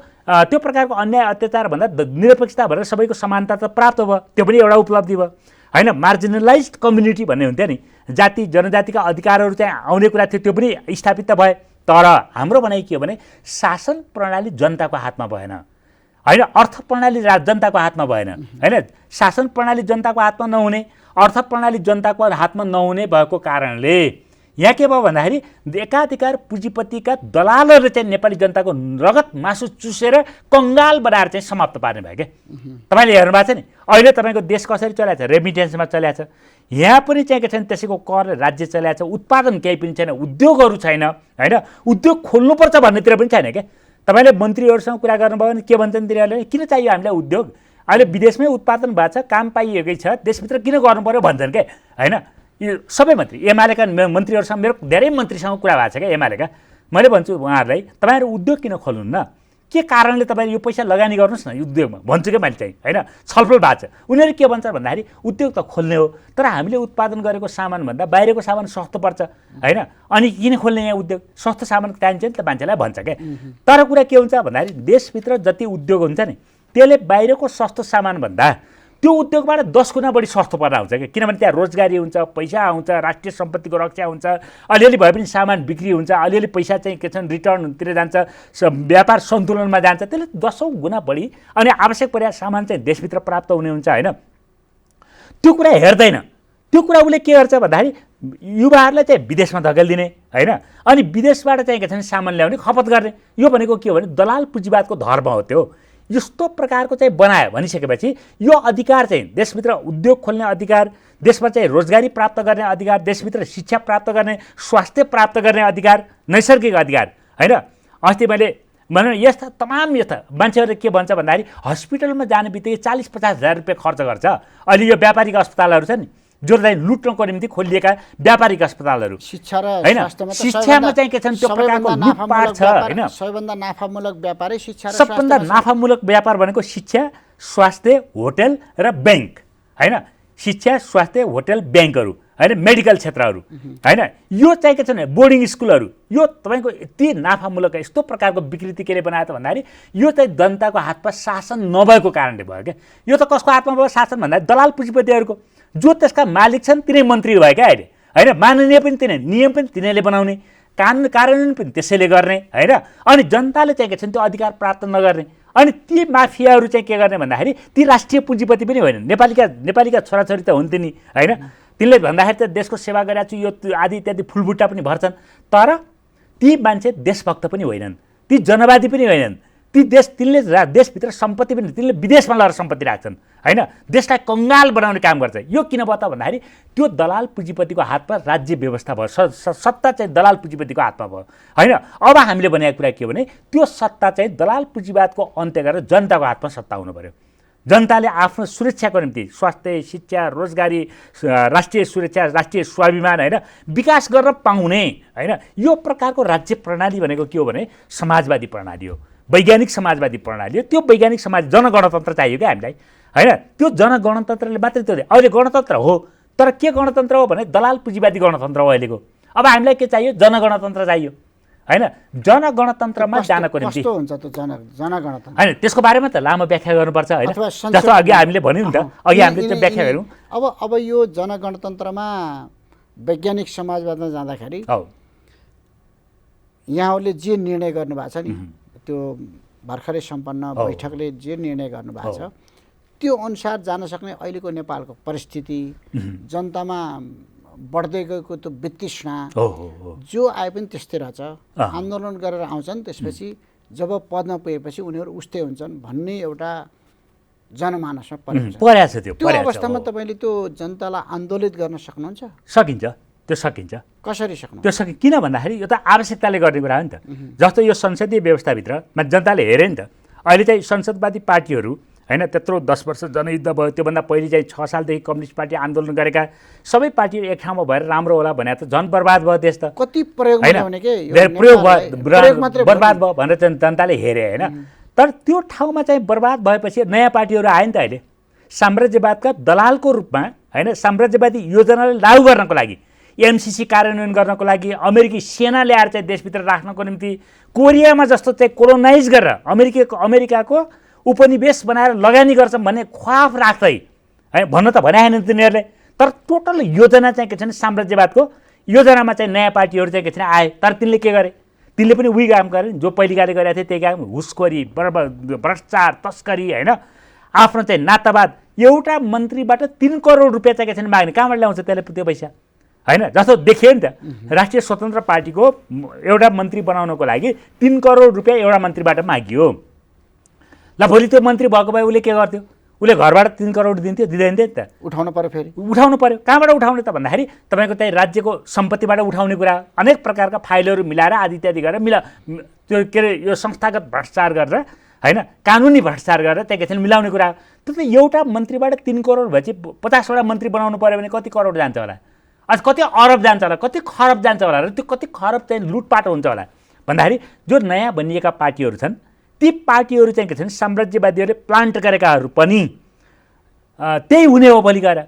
त्यो प्रकारको अन्याय अत्याचार भन्दा निरपेक्षता भनेर सबैको समानता त प्राप्त भयो, त्यो पनि एउटा उपलब्धि भयो होइन। मार्जिनलाइज्ड कम्युनिटी भन्ने हुन्थ्यो नि, जाति जनजातिका अधिकारहरू चाहिँ आउने कुरा थियो, त्यो पनि स्थापित त भए। तर हाम्रो भनाइ के हो भने शासन प्रणाली जनताको हातमा भएन होइन, अर्थ प्रणाली जनताको हातमा भएन होइन। शासन प्रणाली जनताको हातमा नहुने, अर्थ प्रणाली जनताको हातमा नहुने भएको कारणले यहाँ के भयो भन्दाखेरि एकाधिकार पुँजीपतिका दलालहरूले चाहिँ नेपाली जनताको रगत मासु चुसेर कङ्गाल बनाएर चाहिँ समाप्त पार्ने भयो क्या। तपाईँले हेर्नु भएको छ नि अहिले तपाईँको देश कसरी चलाएको छ, रेमिटेन्समा चलाएको छ। यहाँ पनि चाहिँ के छैन, त्यसैको कर राज्य चलाएको छ, उत्पादन केही पनि छैन, उद्योगहरू छैन होइन। उद्योग खोल्नुपर्छ भन्नेतिर पनि छैन क्या। तपाईँले मन्त्रीहरूसँग कुरा गर्नुभयो भने के भन्छन् तिनीहरूले, किन चाहियो हामीलाई उद्योग, अहिले विदेशमै उत्पादन भएको छ, काम पाइएकै छ, देशभित्र किन गर्नु पर्यो भन्छन् क्या होइन। यो सबै मन्त्री एमालेका मन्त्रीहरूसँग मेरो धेरै मन्त्रीसँग कुरा भएको छ क्या एमालेका। मैले भन्छु उहाँहरूलाई तपाईँहरू उद्योग किन खोल्नु न, के कारणले तपाईँले यो पैसा लगानी गर्नुहोस् न उद्योगमा भन्छु क्या मैले चाहिँ होइन। छलफल भएको छ। उनीहरू के भन्छ भन्दाखेरि उद्योग त खोल्ने हो, तर हामीले उत्पादन गरेको सामानभन्दा बाहिरको सामान सस्तो पर्छ होइन, अनि किन खोल्ने यहाँ उद्योग, सस्तो सामान चाहिन्छ नि त मान्छेलाई भन्छ क्या। तर कुरा के हुन्छ भन्दाखेरि देशभित्र जति उद्योग हुन्छ नि त्यसले बाहिरको सस्तो सामानभन्दा त्यो उद्योगबाट 10 गुणा बढी सस्तो पर्न आउँछ क्या। किनभने त्यहाँ रोजगारी हुन्छ, पैसा आउँछ, राष्ट्रिय सम्पत्तिको रक्षा हुन्छ, अलिअलि भए पनि सामान बिक्री हुन्छ, अलिअलि पैसा चाहिँ के छन् रिटर्नतिर जान्छ, व्यापार सन्तुलनमा जान्छ, त्यसले 10औँ गुणा बढी अनि आवश्यक परेका सामान चाहिँ देशभित्र प्राप्त हुने हुन्छ होइन। त्यो कुरा हेर्दैन। त्यो कुरा उसले के गर्छ भन्दाखेरि युवाहरूलाई चाहिँ विदेशमा धकेलिदिने होइन, अनि विदेशबाट चाहिँ के छ सामान ल्याउने, खपत गर्ने। यो भनेको के हो भने दलाल पुँजीवादको धर्म हो त्यो। यस्तो प्रकारको चाहिँ बनायो भनिसकेपछि यो अधिकार चाहिँ देशभित्र उद्योग खोल्ने अधिकार, देशमा चाहिँ रोजगारी प्राप्त गर्ने अधिकार, देशभित्र शिक्षा प्राप्त गर्ने, स्वास्थ्य प्राप्त गर्ने अधिकार, नैसर्गिक अधिकार होइन। अस्ति मैले भनौँ यस्ता तमाम यस्ता मान्छेहरूले के भन्छ भन्दाखेरि हस्पिटलमा जाने बित्तिकै 40-50 हजार रुपियाँ खर्च गर्छ। अहिले यो व्यापारिक अस्पतालहरू छ नि जो चाहिँ लुट्नको निम्ति खोलिएका व्यापारिक अस्पतालहरू, शिक्षा र होइन शिक्षामा चाहिँ के छन् त्यो प्रकारको लुटपाट छ होइन। सबैभन्दा नाफामूलक व्यापारै शिक्षा र सबभन्दा नाफामूलक व्यापार भनेको शिक्षा, स्वास्थ्य, होटल र ब्याङ्क होइन। शिक्षा, स्वास्थ्य, होटल, ब्याङ्कहरू होइन, मेडिकल क्षेत्रहरू होइन। यो चाहिँ के छ भने बोर्डिङ स्कुलहरू, यो तपाईँको यति नाफामूलक यस्तो प्रकारको विकृति केले बनायो त भन्दाखेरि यो चाहिँ जनताको हातमा शासन नभएको कारणले भयो क्या। यो त कसको हातमा भयो शासन भन्दाखेरि दलाल पुँजीपतिहरूको, जो त्यसका मालिक छन् तिनै मन्त्री भयो क्या अहिले होइन। माननीय पनि तिनै, नियम पनि तिनीहरूले बनाउने, कानुन कार्यान्वयन पनि त्यसैले गर्ने होइन। अनि जनताले चाहिँ के छन् त्यो अधिकार प्राप्त नगर्ने। अनि ती माफियाहरू चाहिँ के गर्ने भन्दाखेरि ती राष्ट्रिय पुँजीपति पनि होइनन्, नेपालीका छोराछोरी त हुन्थे नि होइन। तिनले भन्दाखेरि त देशको सेवा गरेको छु यो आदि इत्यादि फुलबुट्टा पनि भर्छन्, तर ती मान्छे देशभक्त पनि होइनन्, ती जनवादी पनि होइनन्, ती तिनले देशभित्र सम्पत्ति पनि तिनले विदेशमा लगेर सम्पत्ति राख्छन् होइन, देशलाई कङ्गाल बनाउने काम गर्छ। यो किन भयो त भन्दाखेरि त्यो दलाल पुँजीपतिको हातमा राज्य व्यवस्था भयो, सत्ता चाहिँ दलाल पुँजीपतिको हातमा भयो होइन। अब हामीले भनेको कुरा के हो भने त्यो सत्ता चाहिँ दलाल पुँजीवादको अन्त्य गरेर जनताको हातमा सत्ता हुनु पर्यो। जनताले आफ्नो सुरक्षाको निम्ति स्वास्थ्य, शिक्षा, रोजगारी, राष्ट्रिय सुरक्षा, राष्ट्रिय स्वाभिमान होइन विकास गरेर पाउने होइन, यो प्रकारको राज्य प्रणाली भनेको के हो भने समाजवादी प्रणाली हो, वैज्ञानिक समाजवादी प्रणाली हो। त्यो वैज्ञानिक समाज जनगणतन्त्र चाहियो क्या हामीलाई होइन। त्यो जनगणतन्त्रले मात्रै त्यो अहिले गणतन्त्र हो, तर के गणतन्त्र हो भने दलाल पुँजीवादी गणतन्त्र हो अहिलेको। अब हामीलाई के चाहियो? जनगणतन्त्र चाहियो होइन। जनगणतन्त्रमा जानको निम्ति कस्तो हुन्छ त जनगणतन्त्र होइन, त्यसको बारेमा त लामो व्याख्या गर्नुपर्छ होइन। जस्तो अघि हामीले भन्यौँ नि त, अघि हामीले त्यो व्याख्या गऱ्यौँ। अब यो जनगणतन्त्रमा वैज्ञानिक समाजवादमा जाँदाखेरि यहाँहरूले जे निर्णय गर्नुभएको छ नि, त्यो भर्खरै सम्पन्न बैठकले जे निर्णय गर्नुभएको छ त्यो अनुसार जान सक्ने अहिलेको नेपालको परिस्थिति, जनतामा बढ्दै गएको त्यो वितृष्णा जो आए पनि त्यस्तै रहेछ। आन्दोलन गरेर आउँछन्, त्यसपछि जब पदमा पुगेपछि उनीहरू उस्तै हुन्छन् भन्ने एउटा जनमानसमा परेको छ। त्यो अवस्थामा तपाईँले त्यो जनतालाई आन्दोलित गर्न सक्नुहुन्छ? सकिन्छ, त्यो सकिन्छ। कसरी सक्नु? त्यो किन भन्दाखेरि यो त आवश्यकताले गर्ने कुरा हो नि त। जस्तो यो संसदीय व्यवस्थाभित्रमा जनताले हेरे नि त, अहिले चाहिँ संसदवादी पार्टीहरू होइन, त्यत्रो 10 वर्ष जनयुद्ध भयो, त्योभन्दा पहिले चाहिँ 6 सालदेखि कम्युनिस्ट पार्टी आन्दोलन गरेका सबै पार्टीहरू एक ठाउँमा भएर राम्रो होला भने त झन् बर्बाद भयो देश त। कति प्रयोग बर्बाद भयो भनेर चाहिँ जनताले हेरे होइन। तर त्यो ठाउँमा चाहिँ बर्बाद भएपछि नयाँ पार्टीहरू आयो नि त अहिले, साम्राज्यवादका दलालको रूपमा होइन, साम्राज्यवादी योजनालाई लागू गर्नको लागि, एमसिसी कार्यान्वयन गर्नको लागि, अमेरिकी सेना ल्याएर चाहिँ देशभित्र राख्नको निम्ति, कोरियामा जस्तो चाहिँ कोलोनाइज गरेर अमेरिकाको उपनिवेश बनाएर लगानी गर्छौँ भन्ने ख्वाब राख्दै है भन्न त भने होइन तिनीहरूले। तर टोटल योजना चाहिँ के छ भने साम्राज्यवादको योजनामा चाहिँ नयाँ पार्टीहरू चाहिँ के छ आए। तर तिनले के गरे? तिनले पनि उही काम गरे जो पहिलेकाले गरेका थिए, त्यही काम घुसखोरी, भ्रष्टाचार, तस्करी होइन, आफ्नो चाहिँ नातावाद। एउटा मन्त्रीबाट 3 करोड रुपियाँ चाहिँ के छ माग्ने, कहाँबाट ल्याउँछ त्यसले त्यो पैसा होइन? जस्तो देखियो नि त, राष्ट्रिय स्वतन्त्र पार्टीको एउटा मन्त्री बनाउनको लागि 3 करोड रुपियाँ एउटा मन्त्रीबाट मागियो। ल भोलि त्यो मन्त्री भएको भए उसले के गर्थ्यो? उसले घरबाट 3 करोड दिन्थ्यो? दिँदैन थियो नि त। उठाउनु पर्यो, फेरि उठाउनु पर्यो। कहाँबाट उठाउने त भन्दाखेरि तपाईँको चाहिँ राज्यको सम्पत्तिबाट उठाउने कुरा, अनेक प्रकारका फाइलहरू मिलाएर आदि इत्यादि गरेर त्यो के अरे यो संस्थागत भ्रष्टाचार गरेर होइन, कानुनी भ्रष्टाचार गरेर त्यहाँ के छ मिलाउने कुरा। त्यो त एउटा मन्त्रीबाट 3 करोड भएपछि 50वटा मन्त्री बनाउनु पर्यो भने कति करोड जान्छ होला, अझ कति अरब जान्छ होला, कति खरब जान्छ होला, र त्यो कति खरब चाहिँ लुटपाट हुन्छ होला भन्दाखेरि जो नयाँ बनिएका पार्टीहरू छन् ती पार्टीहरू चाहिँ के छन् साम्राज्यवादीहरूले प्लान्ट गरेकाहरू पनि त्यही हुने हो भोलि गएर।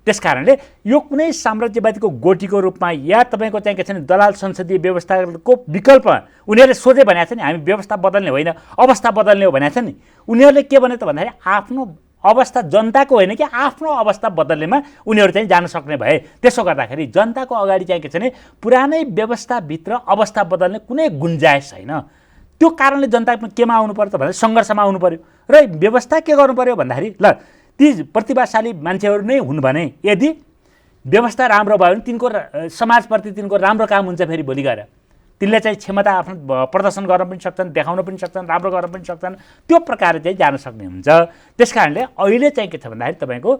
त्यसकारणले यो कुनै साम्राज्यवादीको गोटीको रूपमा या तपाईँको चाहिँ के छ भने दलाल संसदीय व्यवस्थाको विकल्पमा उनीहरूले सोचे भनेको छ नि, हामी व्यवस्था बदल्ने होइन अवस्था बदल्ने हो भनेको छ नि। उनीहरूले के भने त भन्दाखेरि आफ्नो अवस्था जनताको होइन कि आफ्नो अवस्था बदल्नेमा उनीहरू चाहिँ जान सक्ने भए। त्यसो गर्दाखेरि जनताको अगाडि चाहिँ के छ भने पुरानै व्यवस्थाभित्र अवस्था बदल्ने कुनै गुन्जाइस छैन। त्यो कारणले जनता केमा आउनु पर्यो त भन्दा सङ्घर्षमा आउनु पर्यो। र व्यवस्था के गर्नु पर्यो भन्दाखेरि ल ती प्रतिभाशाली मान्छेहरू नै हुन् भने यदि व्यवस्था राम्रो भयो भने तिनको समाजप्रति तिनको राम्रो काम हुन्छ। फेरि भोलि गएर तिनले चाहिँ क्षमता आफ्नो प्रदर्शन गर्न पनि सक्छन्, देखाउन पनि सक्छन्, राम्रो गर्न पनि सक्छन्। त्यो प्रकारले चाहिँ जान सक्ने हुन्छ। त्यसकारणले अहिले चाहिँ के छ भन्दाखेरि तपाईँको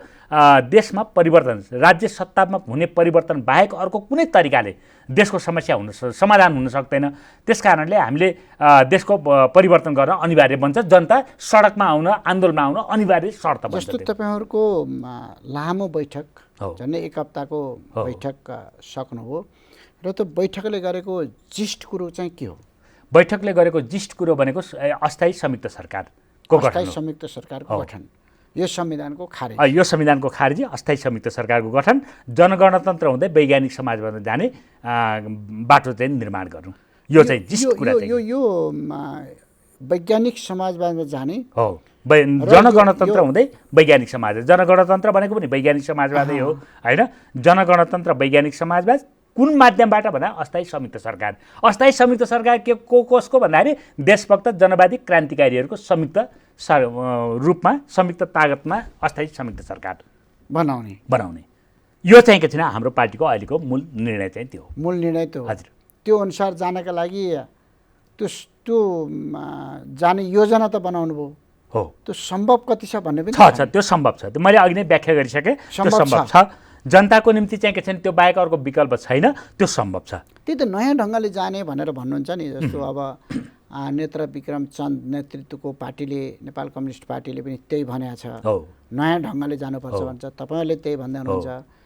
देशमा परिवर्तन, राज्य सत्तामा हुने परिवर्तन बाहेक अर्को कुनै तरिकाले देशको समस्या समाधान हुन सक्दैन। त्यसकारणले हामीले देशको परिवर्तन गर्न अनिवार्य बन्छ। जनता सडकमा आउन, आन्दोलनमा आउन अनिवार्य शर्त बन्छ। जस्तो तपाईँहरूको लामो बैठक, झन्डै 1 हप्ताको बैठक सक्नुभयो र त्यो बैठकले गरेको जिस्ट कुरो चाहिँ के हो? बैठकले गरेको जिस्ट कुरो भनेको अस्थायी संयुक्त सरकारको गठन। अस्थायी संयुक्त सरकारको गठन, यो संविधानको खारेज, यो संविधानको खारेजी, अस्थायी संयुक्त सरकारको गठन, जनगणतन्त्र हुँदै वैज्ञानिक समाजमा जाने बाटो चाहिँ निर्माण गर्नु, यो चाहिँ जिस्ट कुरा चाहिँ यो वैज्ञानिक समाजवादमा जाने हो। जनगणतन्त्र हुँदै वैज्ञानिक समाज, जनगणतन्त्र भनेको पनि वैज्ञानिक समाजवादै हो होइन। जनगणतन्त्र वैज्ञानिक समाजवाद कुन माध्यमबाट भन्दा अस्थायी संयुक्त सरकार। अस्थायी संयुक्त सरकार के कसको भन्दाखेरि देशभक्त जनवादी क्रान्तिकारीहरूको संयुक्त रूपमा, संयुक्त तागतमा अस्थायी संयुक्त सरकार बनाउने यो चाहिँ के छैन हाम्रो पार्टीको अहिलेको मूल निर्णय चाहिँ त्यो मूल निर्णय त्यो। हजुर, त्यो अनुसार जानका लागि त्यो जाने योजना त बनाउनु भयो, हो त्यो सम्भव कति छ भन्ने पनि छ त्यो सम्भव छ। मैले अघि नै व्याख्या गरिसकेँ, त्यो सम्भव छ। जनताको निम्ति चाहिँ के छ त्यो बाहेक अर्को विकल्प छैन, त्यो सम्भव छ। त्यही त नयाँ ढङ्गले जाने भनेर भन्नुहुन्छ नि। जस्तो अब नेत्र विक्रम चन्द नेतृत्वको पार्टीले, नेपाल कम्युनिस्ट पार्टीले पनि त्यही भनेको छ, नयाँ ढङ्गले जानुपर्छ भन्छ। तपाईँहरूले त्यही भन्दै हुनुहुन्छ।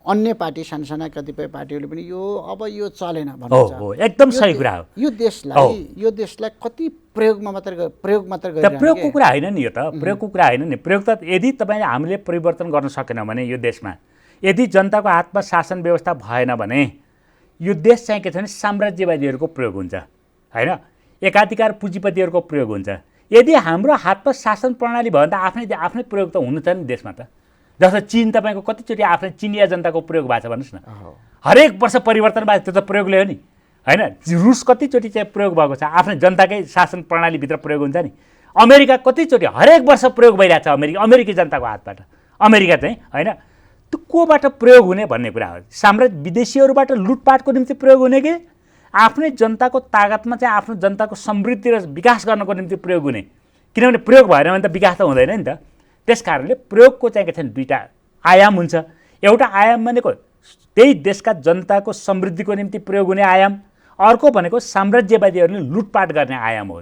अन्य पार्टी साना कतिपय पार्टीहरूले पनि यो चलेन भन्नुहुन्छ। एकदम सही कुरा हो। यो देशलाई कति प्रयोगमा मात्र गरिरहेको, प्रयोगको कुरा होइन नि, यो त प्रयोगको कुरा होइन नि। प्रयोग त यदि तपाईँले हामीले परिवर्तन गर्न सकेनौँ भने यो देशमा, यदि जनताको हातमा शासन व्यवस्था भएन भने यो देश चाहिँ के छ भने साम्राज्यवादीहरूको प्रयोग हुन्छ, होइन, एकाधिकार पुँजीपतिहरूको प्रयोग हुन्छ। यदि हाम्रो हातमा शासन प्रणाली भयो भने त आफ्नै प्रयोग त हुनु छ नि देशमा त। जस्तो चीन, तपाईँको कतिचोटि आफ्नै चिनिया जनताको प्रयोग भएको छ भन्नुहोस् न। हरेक वर्ष परिवर्तन भएको, त्यो त प्रयोगले हो नि, होइन। रुस कतिचोटि चाहिँ प्रयोग भएको छ, आफ्नै जनताकै शासन प्रणालीभित्र प्रयोग हुन्छ नि। अमेरिका कतिचोटि हरेक वर्ष प्रयोग भइरहेको छ अमेरिकी जनताको हातबाट। अमेरिका चाहिँ होइन, त्यो कोबाट प्रयोग हुने भन्ने कुरा हो। विदेशीहरूबाट लुटपाटको निम्ति प्रयोग हुने कि आफ्नै जनताको तागतमा चाहिँ आफ्नो जनताको समृद्धि र विकास गर्नको निम्ति प्रयोग हुने? किनभने प्रयोग भएन भने त विकास त हुँदैन नि त। त्यस कारणले प्रयोगको चाहिँ के छ दुईवटा आयाम हुन्छ। एउटा आयाम भनेको त्यही देशका जनताको समृद्धिको निम्ति प्रयोग हुने आयाम, अर्को भनेको साम्राज्यवादीहरूले लुटपाट गर्ने आयाम हो।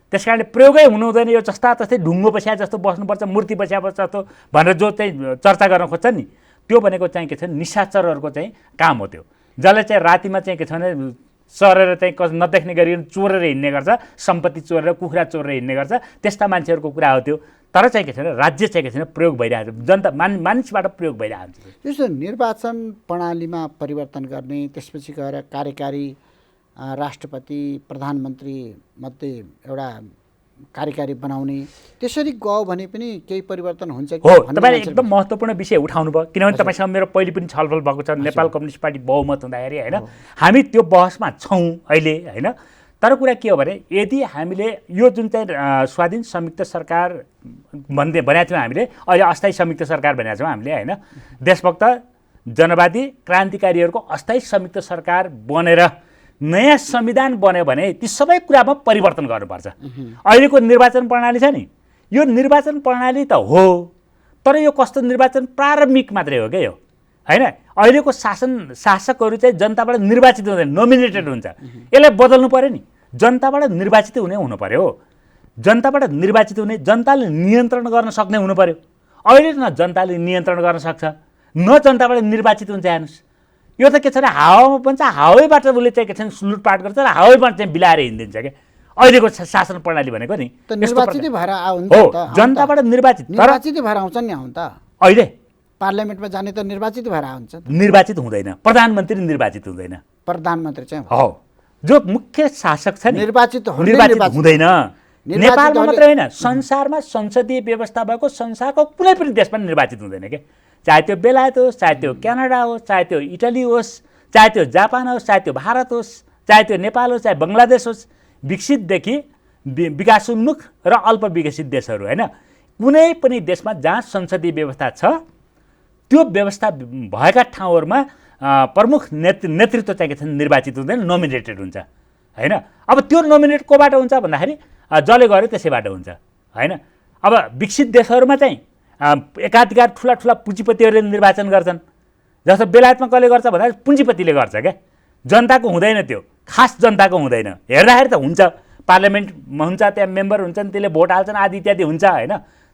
त्यस कारणले प्रयोगै हुनु हुँदैन। यो जस्तै ढुङ्गो बस्या जस्तो बस्नुपर्छ, मूर्ति बस्या जस्तो भनेर जो चाहिँ चर्चा गर्न खोज्छ नि, त्यो भनेको चाहिँ के छ निशाचरहरूको चाहिँ काम हो। त्यो जसले चाहिँ रातिमा चाहिँ के छ भने सरेर चाहिँ नदेख्ने गरी चोरेर हिँड्ने गर्छ, सम्पत्ति चोरेर, कुखुरा चोरेर हिँड्ने गर्छ, त्यस्ता मान्छेहरूको कुरा हो त्यो। तर चाहिँ के छ भने राज्य चाहिँ के छ भने प्रयोग भइरहेको छ, जनता मानिसबाट प्रयोग भइरहेको छ। जस्तो निर्वाचन प्रणालीमा परिवर्तन गर्ने, त्यसपछि गएर कार्यकारी राष्ट्रपति प्रधानमन्त्री मध्ये एउटा कार्यकारी बनाउने, त्यसरी गयो भने पनि केही परिवर्तन हुन्छ कि? हो, तपाईँले एकदम महत्त्वपूर्ण विषय उठाउनु भयो। किनभने तपाईँसँग मेरो पहिले पनि छलफल भएको छ, नेपाल कम्युनिस्ट पार्टी बहुमत हुँदाखेरि, होइन, हामी त्यो बहसमा छौँ अहिले, होइन। तर कुरा के हो भने यदि हामीले यो जुन चाहिँ स्वाधीन संयुक्त सरकार भनेको थियौँ हामीले, अहिले अस्थायी संयुक्त सरकार भनेको छौँ हामीले, होइन, देशभक्त जनवादी क्रान्तिकारीहरूको अस्थायी संयुक्त सरकार बनेर नयाँ संविधान बन्यो भने ती सबै कुरामा परिवर्तन गर्नुपर्छ। अहिलेको निर्वाचन प्रणाली छ नि, यो निर्वाचन प्रणाली त हो, तर यो कस्तो निर्वाचन प्रारम्भिक मात्रै हो क्या यो, होइन। अहिलेको शासकहरू चाहिँ जनताबाट निर्वाचित हुँदैन, नोमिनेटेड हुन्छ। यसलाई बदल्नु पऱ्यो नि, जनताबाट निर्वाचित हुनु पऱ्यो। जनताबाट निर्वाचित हुने, जनताले नियन्त्रण गर्न सक्ने हुनु पऱ्यो। अहिले न जनताले नियन्त्रण गर्न सक्छ, न जनताबाट निर्वाचित हुन्छ। हेर्नुहोस्, यो त के छ भने हावामा बन्छ, हावैबाट उसले चाहिँ के छ लुटपाट गर्छ र हावैबाट चाहिँ बिलाएर हिँडिदिन्छ क्या अहिलेको शासन प्रणाली भनेको नि। निर्वाचित भएर आउँछ, जनताबाट निर्वाचित भएर आउँछन् नि। आउँ त अहिले पार्लियामेन्टमा जाने त निर्वाचित भएर आउँछ, निर्वाचित हुँदैन। प्रधानमन्त्री निर्वाचित हुँदैन, प्रधानमन्त्री चाहिँ हो जो मुख्य शासक छ नि, निर्वाचित हुँदैन। नेपालमा मात्रै होइन, संसारमा संसदीय व्यवस्था भएको संसारको कुनै पनि देशमा निर्वाचित हुँदैन क्या। चाहे त्यो बेलायत होस्, चाहे त्यो क्यानाडा होस्, चाहे त्यो इटली होस्, चाहे त्यो जापान होस्, चाहे त्यो भारत होस्, चाहे त्यो नेपाल होस्, चाहे बङ्गलादेश होस्, विकसितदेखि विकासोन्मुख र अल्प विकसित देशहरू, होइन, कुनै पनि देशमा जहाँ संसदीय व्यवस्था छ त्यो व्यवस्था भएका ठाउँहरूमा प्रमुख नेतृत्व चाहिँ के छ निर्वाचित हुँदैन, नोमिनेटेड हुन्छ, होइन। अब त्यो नोमिनेट कोबाट हुन्छ भन्दाखेरि जसले गर्यो त्यसैबाट हुन्छ, होइन। अब विकसित देशहरूमा चाहिँ एकाधिकार ठुला पुँजीपतिहरूले निर्वाचन गर्छन्। जस्तो बेलायतमा कसले गर्छ भन्दाखेरि पुँजीपतिले गर्छ क्या, जनताको हुँदैन, त्यो खास जनताको हुँदैन। हेर्दाखेरि त हुन्छ, पार्लियामेन्टमा हुन्छ, त्यहाँ मेम्बर हुन्छन्, त्यसले भोट हाल्छन्, आदि इत्यादि हुन्छ, होइन।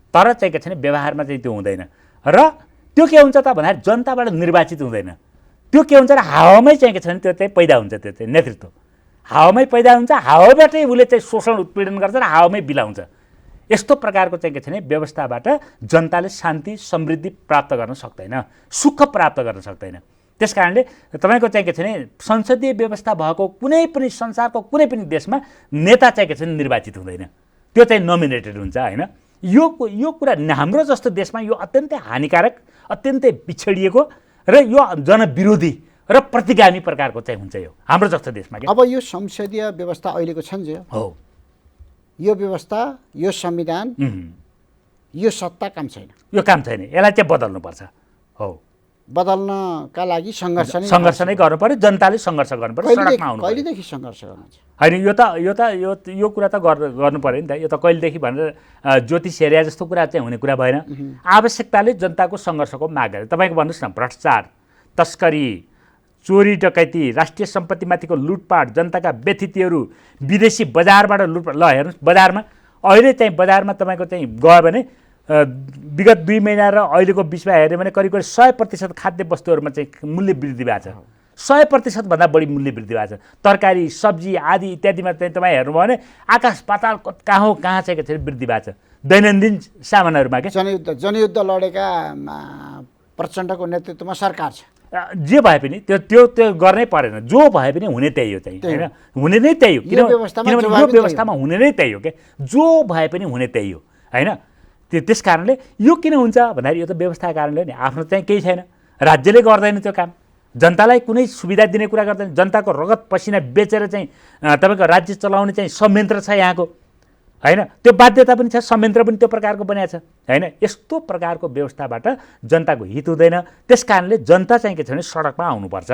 तर चाहिँ के छ भने व्यवहारमा चाहिँ त्यो हुँदैन। र त्यो के हुन्छ त भन्दाखेरि जनताबाट निर्वाचित हुँदैन। त्यो के हुन्छ र हावामै चाहिँ के छ भने त्यो चाहिँ पैदा हुन्छ, त्यो चाहिँ नेतृत्व हावामै पैदा हुन्छ, हावाबाटै उसले चाहिँ शोषण उत्पीडन गर्छ र हावामै बिलाउँछ। यस्तो प्रकारको चाहिँ के छ भने व्यवस्थाबाट जनताले शान्ति समृद्धि प्राप्त गर्न सक्दैन, सुख प्राप्त गर्न सक्दैन। त्यस कारणले तपाईँको चाहिँ के छ भने संसदीय व्यवस्था भएको कुनै पनि संसारको कुनै पनि देशमा नेता चाहिँ के छ भने निर्वाचित हुँदैन, त्यो चाहिँ नोमिनेटेड हुन्छ, होइन। यो कुरा हाम्रो जस्तो देशमा यो अत्यन्तै हानिकारक, अत्यन्तै पिछडिएको र यो जनविरोधी र प्रतिगामी प्रकारको चाहिँ हुन्छ यो हाम्रो जस्तो देशमा। अब यो संसदीय व्यवस्था अहिलेको छन् जे हो, यो व्यवस्था, यो संविधान, यो सत्ता काम छैन, यो काम छैन, यसलाई चाहिँ बदल्नुपर्छ। हो, बदल्नका लागि सङ्घर्ष नै गर्नु पर्यो, जनताले सङ्घर्ष गर्नु पर्यो, सडकमा आउनु पर्यो। कहिलेदेखि सङ्घर्ष गर्नु छ? होइन, यो कुरा त गर्नु पर्यो नि त। यो त कहिलेदेखि भनेर ज्योतिष हेरिया जस्तो कुरा चाहिँ हुने कुरा भएन। आवश्यकताले जनताको सङ्घर्षको माग गरे। तपाईँको भन्नुहोस् न, भ्रष्टाचार, तस्करी, चोरी डकैती, राष्ट्रिय सम्पत्तिमाथिको लुटपाट, जनताका व्यथितिहरू, विदेशी बजारबाट लुटपाट। ल हेर्नुहोस्, बजारमा अहिले चाहिँ बजारमा तपाईँको चाहिँ गयो भने विगत 2 महिना र अहिलेको बिचमा हेऱ्यो भने करिब 100% खाद्य वस्तुहरूमा चाहिँ मूल्य वृद्धि भएको छ। 100% भन्दा बढी मूल्य वृद्धि भएको छ। तरकारी, सब्जी आदि इत्यादिमा चाहिँ तपाईँ हेर्नुभयो भने आकाश पाताल कहाँ चाहिँ के वृद्धि भएको छ दैनन्दिन सामानहरूमा। के जनयुद्ध लडेका प्रचण्डको नेतृत्वमा सरकार छ। जे भए पनि त्यो गर्नै परेन। जो भए पनि हुने त्यही हो चाहिँ, होइन? हुने नै त्यही हो। किनभने यो व्यवस्थामा हुने नै त्यही हो। के जो भए पनि हुने त्यही हो, होइन? त्यस कारणले यो किन हुन्छ भन्दाखेरि यो त व्यवस्थाको कारणले नि। आफ्नो चाहिँ केही छैन, राज्यले गर्दैन त्यो काम, जनतालाई कुनै सुविधा दिने कुरा गर्दैन। जनताको रगत पसिना बेचेर चाहिँ तपाईँको राज्य चलाउने चाहिँ संयन्त्र छ यहाँको, होइन? त्यो बाध्यता पनि छ, संयन्त्र पनि त्यो प्रकारको बनाएको छ, होइन? यस्तो प्रकारको व्यवस्थाबाट जनताको हित हुँदैन। त्यस कारणले जनता चाहिँ के छ भने सडकमा आउनुपर्छ।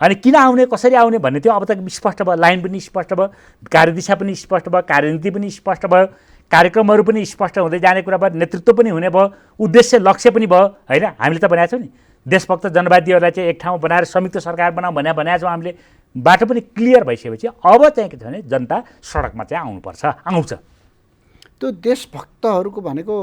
अनि किन आउने, कसरी आउने भन्ने त्यो अब त स्पष्ट भयो। लाइन पनि स्पष्ट भयो, कार्यदिशा पनि स्पष्ट भयो, कार्यनीति पनि स्पष्ट भयो, कार्यक्रमहरू पनि स्पष्ट हुँदै जाने कुरा भयो, नेतृत्व पनि हुने भयो, उद्देश्य लक्ष्य पनि भयो, होइन? हामीले त बनाएको छौँ नि, देशभक्त जनवादीहरूलाई चाहिँ एक ठाउँ बनाएर संयुक्त सरकार बनाऊ भनेको छौँ हामीले। बाटो पनि क्लियर भइसकेपछि अब चाहिँ के छ भने जनता सडकमा चाहिँ आउनुपर्छ, आउँछ। त्यो देशभक्तहरूको भनेको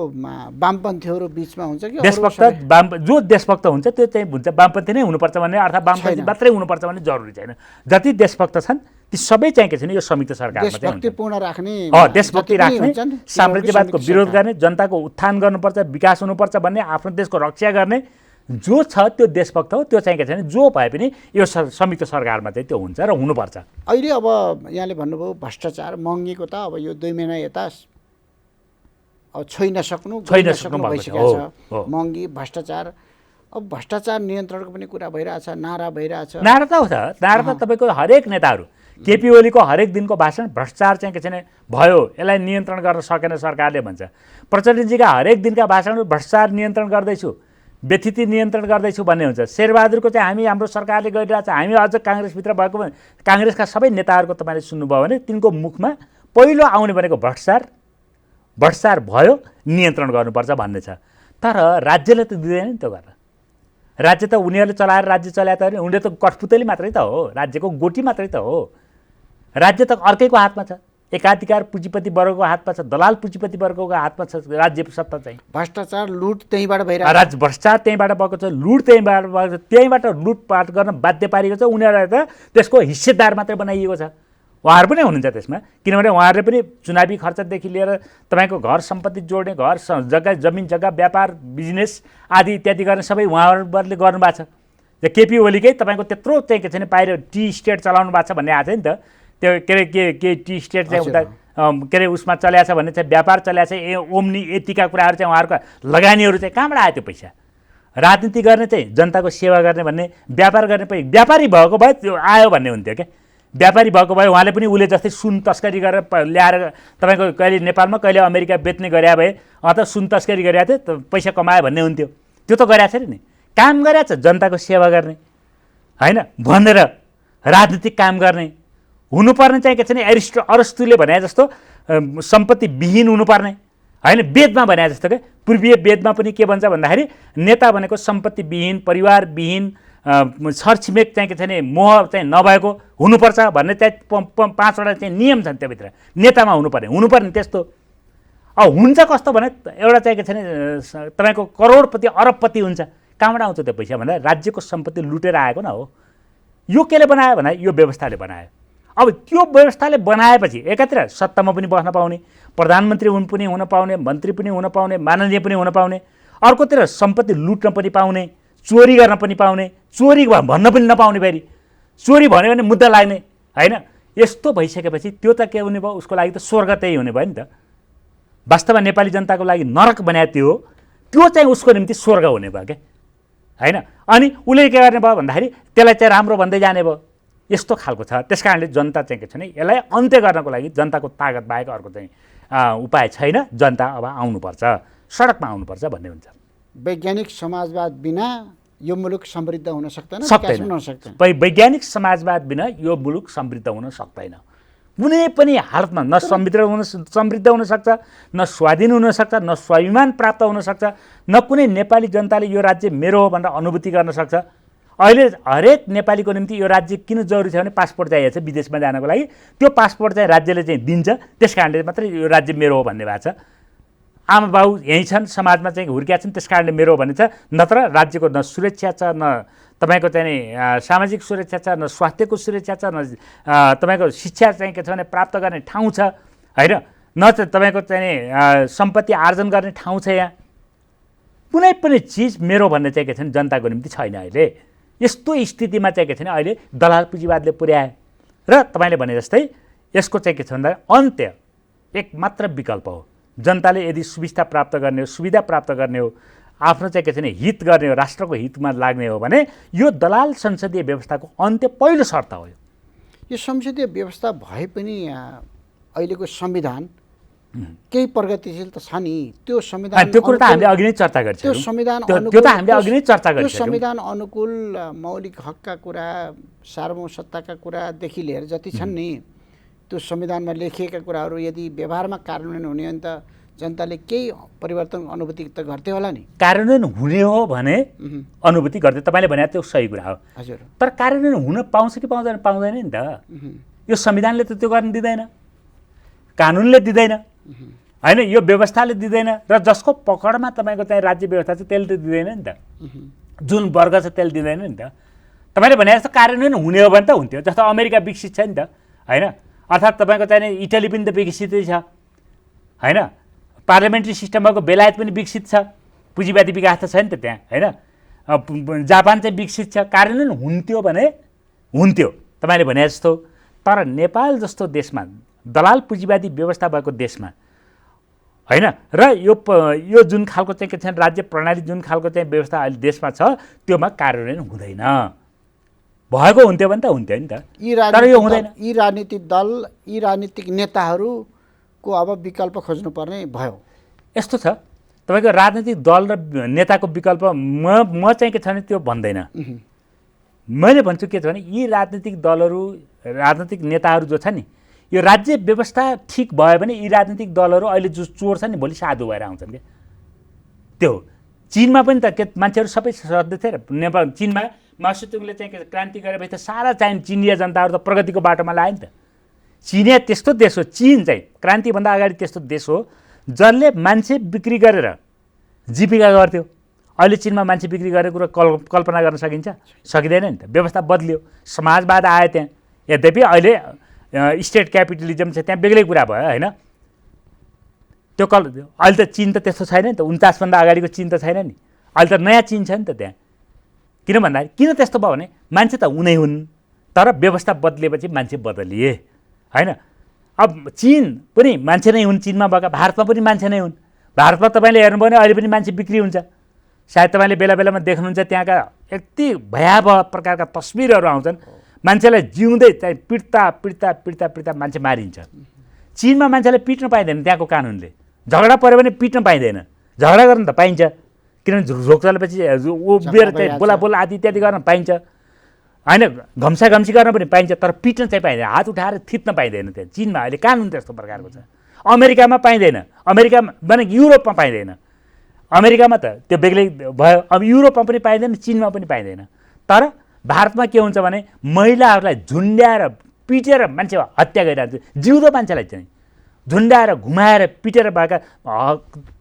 वामपन्थीहरू बिचमा हुन्छ कि देशभक्त जो देशभक्त हुन्छ त्यो चाहिँ हुन्छ वामपन्थी नै हुनुपर्छ भन्ने, अर्थात् वामपन्थी मात्रै हुनुपर्छ भन्ने जरुरी छैन। जति देशभक्त छन् ती सबै चाहिँ के छ भने यो संयुक्त सरकारमा चाहिँ देशभक्तिपूर्ण राख्ने, देशभक्ति राख्ने, साम्राज्यवादको विरोध गर्ने, जनताको उत्थान गर्नुपर्छ, विकास हुनुपर्छ भन्ने, आफ्नो देशको रक्षा गर्ने जो छ त्यो देशभक्त हो। त्यो चाहिँ के छ भने जो भए पनि यो संयुक्त सरकारमा चाहिँ त्यो हुन्छ र हुनुपर्छ। अहिले अब यहाँले भन्नुभयो भ्रष्टाचार, महँगीको त अब यो 2 महिना यता अब छोइ नसक्नु भइसकेको छ। महँगी, भ्रष्टाचार, अब भ्रष्टाचार नियन्त्रणको पनि कुरा भइरहेछ, नारा भइरहेछ। नारा त हो त, नारा त तपाईँको हरेक नेताहरू, केपी ओलीको हरेक दिनको भाषण भ्रष्टाचार चाहिँ के छ भने भयो, यसलाई नियन्त्रण गर्न सकेन सरकारले भन्छ। प्रचण्डजीका हरेक दिनका भाषणहरू भ्रष्टाचार नियन्त्रण गर्दैछु, व्यथिति नियन्त्रण गर्दैछु भन्ने हुन्छ। शेरबहादुरको चाहिँ हाम्रो सरकारले गरिरहेछ, हामी अझ काङ्ग्रेसभित्र भएको काङ्ग्रेसका सबै नेताहरूको तपाईँले सुन्नुभयो भने तिनको मुखमा पहिलो आउने भनेको भ्रष्टाचार भयो, नियन्त्रण गर्नुपर्छ भन्ने छ। तर राज्यले त दिँदैन नि त्यो गर्न। राज्य त उनीहरूले चलाएर राज्य चलाए त उनीहरूले त कठपुतली मात्रै त हो, राज्यको गोटी मात्रै त हो। राज्य त अर्कैको हातमा छ, एकाधिकार पुँजीपति वर्गको हातमा छ, दलाल पुँजीपति वर्गको हातमा छ राज्य सत्ता चाहिँ। भ्रष्टाचार, लुट त्यहीँबाट भइरहेको, भ्रष्टाचार त्यहीँबाट भएको छ, लुट त्यहीँबाट भएको छ, त्यहीँबाट लुटपाट गर्न बाध्य पारेको छ। उनीहरूलाई त त्यसको हिस्सेदार मात्रै बनाइएको छ। उहाँहरू पनि हुनुहुन्छ त्यसमा, किनभने उहाँहरूले पनि चुनावी खर्चदेखि लिएर तपाईँको घर सम्पत्ति जोड्ने, घर जग्गा, जमिन जग्गा, व्यापार, बिजनेस आदि इत्यादि गर्ने सबै उहाँहरूले गर्नुभएको छ। केपी ओलीकै तपाईँको त्यत्रो चाहिँ के छ भने बाहिर टी स्टेट चलाउनु भएको छ भन्ने आएको छ नि त। त्यो के टी स्टेट चाहिँ उता के अरे उसमा चल्याएको छ भन्ने चाहिँ व्यापार चल्याएको छ, ओम्नी यतिका कुराहरू चाहिँ उहाँहरूको लगानीहरू चाहिँ कहाँबाट आयो त्यो पैसा? राजनीति गर्ने चाहिँ जनताको सेवा गर्ने भन्ने, व्यापार गर्ने पनि व्यापारी भएको भए त्यो आयो भन्ने हुन्थ्यो क्या। व्यापारी भएको भए उहाँले पनि उसले जस्तै सुन तस्करी गरेर ल्याएर तपाईँको कहिले नेपालमा कहिले अमेरिका बेच्ने गरे भए त सुन तस्करी गरेको थियो पैसा कमायो भन्ने हुन्थ्यो। त्यो त गरेको छैन नि, काम गरेको छ जनताको सेवा गर्ने, होइन? भनेर राजनीतिक काम गर्ने हुनुपर्ने चाहिँ के छ भने अरस्तुले भने जस्तो सम्पत्ति विहीन हुनुपर्ने, होइन? वेदमा भने जस्तो के पूर्वीय वेदमा पनि के भन्छ भन्दाखेरि नेता भनेको सम्पत्ति विहीन, परिवार विहीन, छरछिमेक चाहिँ के छ भने मोह चाहिँ नभएको हुनुपर्छ भन्ने चाहिँ 5वटा चाहिँ नियम छन् त्योभित्र। नेतामा हुनुपर्ने त्यस्तो। अब हुन्छ कस्तो भने एउटा चाहिँ के छ भने तपाईँको करोडपति अरबपति हुन्छ। कहाँबाट आउँछ त्यो पैसा भन्दा राज्यको सम्पत्ति लुटेर आएको न हो। यो केले बनायो भन्दा यो व्यवस्थाले बनायो। अब त्यो व्यवस्थाले बनाएपछि एकातिर सत्तामा पनि बस्न पाउने, प्रधानमन्त्री पनि हुन पाउने, मन्त्री पनि हुन पाउने, माननीय पनि हुन पाउने, अर्कोतिर सम्पत्ति लुट्न पनि पाउने, चोरी गर्न पनि पाउने, चोरी भन्न पनि नपाउने, फेरि चोरी भन्यो भने मुद्दा लाग्ने, होइन? यस्तो भइसकेपछि त्यो त के हुने भयो, उसको लागि त स्वर्ग त्यही हुने भयो नि त। वास्तवमा नेपाली जनताको लागि नरक बनाए त्यो चाहिँ उसको निम्ति स्वर्ग हुने भयो क्या, होइन? अनि उसले के गर्ने भयो भन्दाखेरि त्यसलाई चाहिँ राम्रो भन्दै जाने भयो। यस्तो खालको छ। त्यस कारणले जनता चाहिँ के छ भने यसलाई अन्त्य गर्नको लागि जनताको तागत बाहेक अर्को चाहिँ उपाय छैन। जनता अब आउनुपर्छ, सडकमा आउनुपर्छ भन्ने हुन्छ। वैज्ञानिक समाजवाद बिना यो मुलुक समृद्ध हुन सक्दैन, सक्दैन। हुन सक्दैन। वैज्ञानिक समाजवाद बिना यो मुलुक समृद्ध हुन सक्दैन। कुनै पनि हालतमा न समृद्ध हुन सक्छ, न स्वाधीन हुन सक्छ, न स्वाभिमान प्राप्त हुन सक्छ, न कुनै नेपाली जनताले यो राज्य मेरो हो भनेर अनुभूति गर्न सक्छ। अहिले हरेक नेपालीको निम्ति यो राज्य किन जरुरी छ भने पासपोर्ट चाहिएको छ विदेशमा जानको लागि। त्यो पासपोर्ट चाहिँ राज्यले चाहिँ दिन्छ, त्यस कारणले मात्रै यो राज्य मेरो हो भन्ने भएको छ। आमा बाउ यहीँ छन्, समाजमा चाहिँ हुर्किया छन्, त्यस कारणले मेरो हो भन्ने छ। नत्र राज्यको न सुरक्षा छ, न तपाईँको चाहिँ सामाजिक सुरक्षा छ, न स्वास्थ्यको सुरक्षा छ, न तपाईँको शिक्षा चाहिँ के छ भने प्राप्त गर्ने ठाउँ छ, होइन, न त तपाईँको चाहिँ सम्पत्ति आर्जन गर्ने ठाउँ छ। यहाँ कुनै पनि चिज मेरो भन्ने चाहिँ के छ भने जनताको निम्ति छैन। अहिले यस्तो स्थितिमा चाहिँ के छ भने अहिले दलाल पुँजीवादले पुर्याए र तपाईँले भने जस्तै यसको चाहिँ के छ भन्दा अन्त्य एक मात्र विकल्प हो। जनताले यदि सुविधा प्राप्त गर्ने हो, सुविधा प्राप्त गर्ने हो, आफ्नो चाहिँ के छ भने हित गर्ने हो, राष्ट्रको हितमा लाग्ने हो भने यो दलाल संसदीय व्यवस्थाको अन्त्य पहिलो शर्त हो। यो संसदीय व्यवस्था भए पनि अहिलेको संविधान केही प्रगतिशील त छ नि। त्यो संविधान त्यो कुरा त हामीले अघि नै चर्चा गरिसक्यौँ। त्यो संविधान त्यो त हामीले अघि नै चर्चा गरिसक्यौँ। त्यो संविधान अनुकूल मौलिक हकका कुरा, सार्वभौम सत्ताका कुरादेखि लिएर जति छन् नि, त्यो संविधानमा लेखिएका कुराहरू यदि व्यवहारमा कार्यान्वयन हुने हो भने त जनताले केही परिवर्तन अनुभूति त गर्थ्यो होला नि। कार्यान्वयन हुने हो भने अनुभूति गर्थे, तपाईँले भने त्यो सही कुरा हो। हजुर, तर कार्यान्वयन हुन पाउँछ कि पाउँदैन, पाउँदैन नि त। यो संविधानले त त्यो गर्न दिँदैन, कानुनले दिँदैन, होइन, यो व्यवस्थाले दिँदैन, र जसको पकडमा तपाईँको चाहिँ राज्य व्यवस्था छ त्यसले त दिँदैन नि त। जुन वर्ग छ त्यसले दिँदैन नि त। तपाईँले भने जस्तो कार्यान्वयन हुने हो भने त हुन्थ्यो। जस्तो अमेरिका विकसित छ नि त, होइन, अर्थात् तपाईँको चाहिँ इटली पनि त विकसितै छ, होइन, पार्लियामेन्ट्री सिस्टम भएको बेलायत पनि विकसित छ, पुँजीवादी विकास त छ नि त त्यहाँ, होइन, जापान चाहिँ विकसित छ। कार्यान्वयन हुन्थ्यो भने हुन्थ्यो तपाईँले भने जस्तो। तर नेपाल जस्तो देशमा, दलाल पुँजीवादी व्यवस्था भएको देशमा, होइन, र यो जुन खालको चाहिँ के छ राज्य प्रणाली, जुन खालको चाहिँ व्यवस्था अहिले देशमा छ त्योमा कार्यान्वयन हुँदैन। भएको हुन्थ्यो भने त हुन्थ्यो नि त, तर यो हुँदैन। यी राजनीतिक दल, यी राजनीतिक नेताहरूको अब विकल्प खोज्नुपर्ने भयो। यस्तो छ, तपाईँको राजनीतिक दल र नेताको विकल्प म चाहिँ के छ भने त्यो भन्दैन। मैले भन्छु के छ भने यी राजनीतिक दलहरू, राजनीतिक नेताहरू जो छ नि, यो राज्य व्यवस्था ठिक भयो भने यी राजनीतिक दलहरू अहिले जो चोर छ नि भोलि साधु भएर आउँछन् क्या। त्यो चीनमा पनि त के मान्छेहरू सबै सधैँ थिए र। नेपाल चीनमा माओसेतुङले चाहिँ के क्रान्ति गरेपछि त सारा चाहिँ चिनिया जनताहरू त प्रगतिको बाटोमा लाग्यो नि त। चिनिया त्यस्तो देश हो, चीन चाहिँ क्रान्तिभन्दा अगाडि त्यस्तो देश हो जसले मान्छे बिक्री गरेर जीविका गर्थ्यो। अहिले चीनमा मान्छे बिक्री गरेको कुरा कल्पना गर्न सकिन्छ? सकिँदैन नि त। व्यवस्था बदल्यो, समाजवाद आयो त्यहाँ। यद्यपि अहिले स्टेट क्यापिटलिजम चाहिँ त्यहाँ बेग्लै कुरा भयो, होइन। त्यो अहिले त चीन त त्यस्तो छैन नि त। 49 भन्दा अगाडिको चीन त छैन नि। अहिले त नयाँ चीन छ नि त त्यहाँ। किन भन्दाखेरि किन त्यस्तो भयो भने मान्छे त उनै हुन्, तर व्यवस्था बदलिएपछि मान्छे बदलिए, होइन। अब चीन पनि मान्छे नै हुन्, चीनमा भएका भारतमा पनि मान्छे नै हुन्। भारतमा तपाईँले हेर्नुभयो भने अहिले पनि मान्छे बिक्री हुन्छ। सायद तपाईँले बेला बेलामा देख्नुहुन्छ त्यहाँका यति भयावह प्रकारका तस्बिरहरू आउँछन्। मान्छेलाई जिउँदै चाहिँ पिट्दा पिट्दा पिट्दा पिट्दा मान्छे मारिन्छ। चीनमा मान्छेलाई पिट्न पाइँदैन त्यहाँको कानुनले। झगडा पऱ्यो भने पिट्न पाइँदैन, झगडा गर्न त पाइन्छ, किनभने झोक चलेपछि उभिएर चाहिँ बोलाबोल आदि इत्यादि गर्न पाइन्छ, होइन, घम्साघम्सी गर्न पनि पाइन्छ, तर पिट्न चाहिँ पाइँदैन, हात उठाएर थिच्न पाइँदैन त्यहाँ चीनमा। अहिले कानुन त्यस्तो प्रकारको छ। अमेरिकामा पाइँदैन, अमेरिकामा भने युरोपमा पाइँदैन। अमेरिकामा त त्यो बेग्लै भयो। अब युरोपमा पनि पाइँदैन, चीनमा पनि पाइँदैन। तर भारतमा के हुन्छ भने महिलाहरूलाई झुन्ड्याएर पिटेर मान्छे हत्या गरिरहन्छ। जिउँदो मान्छेलाई चाहिँ झुन्ड्याएर घुमाएर पिटेर भएका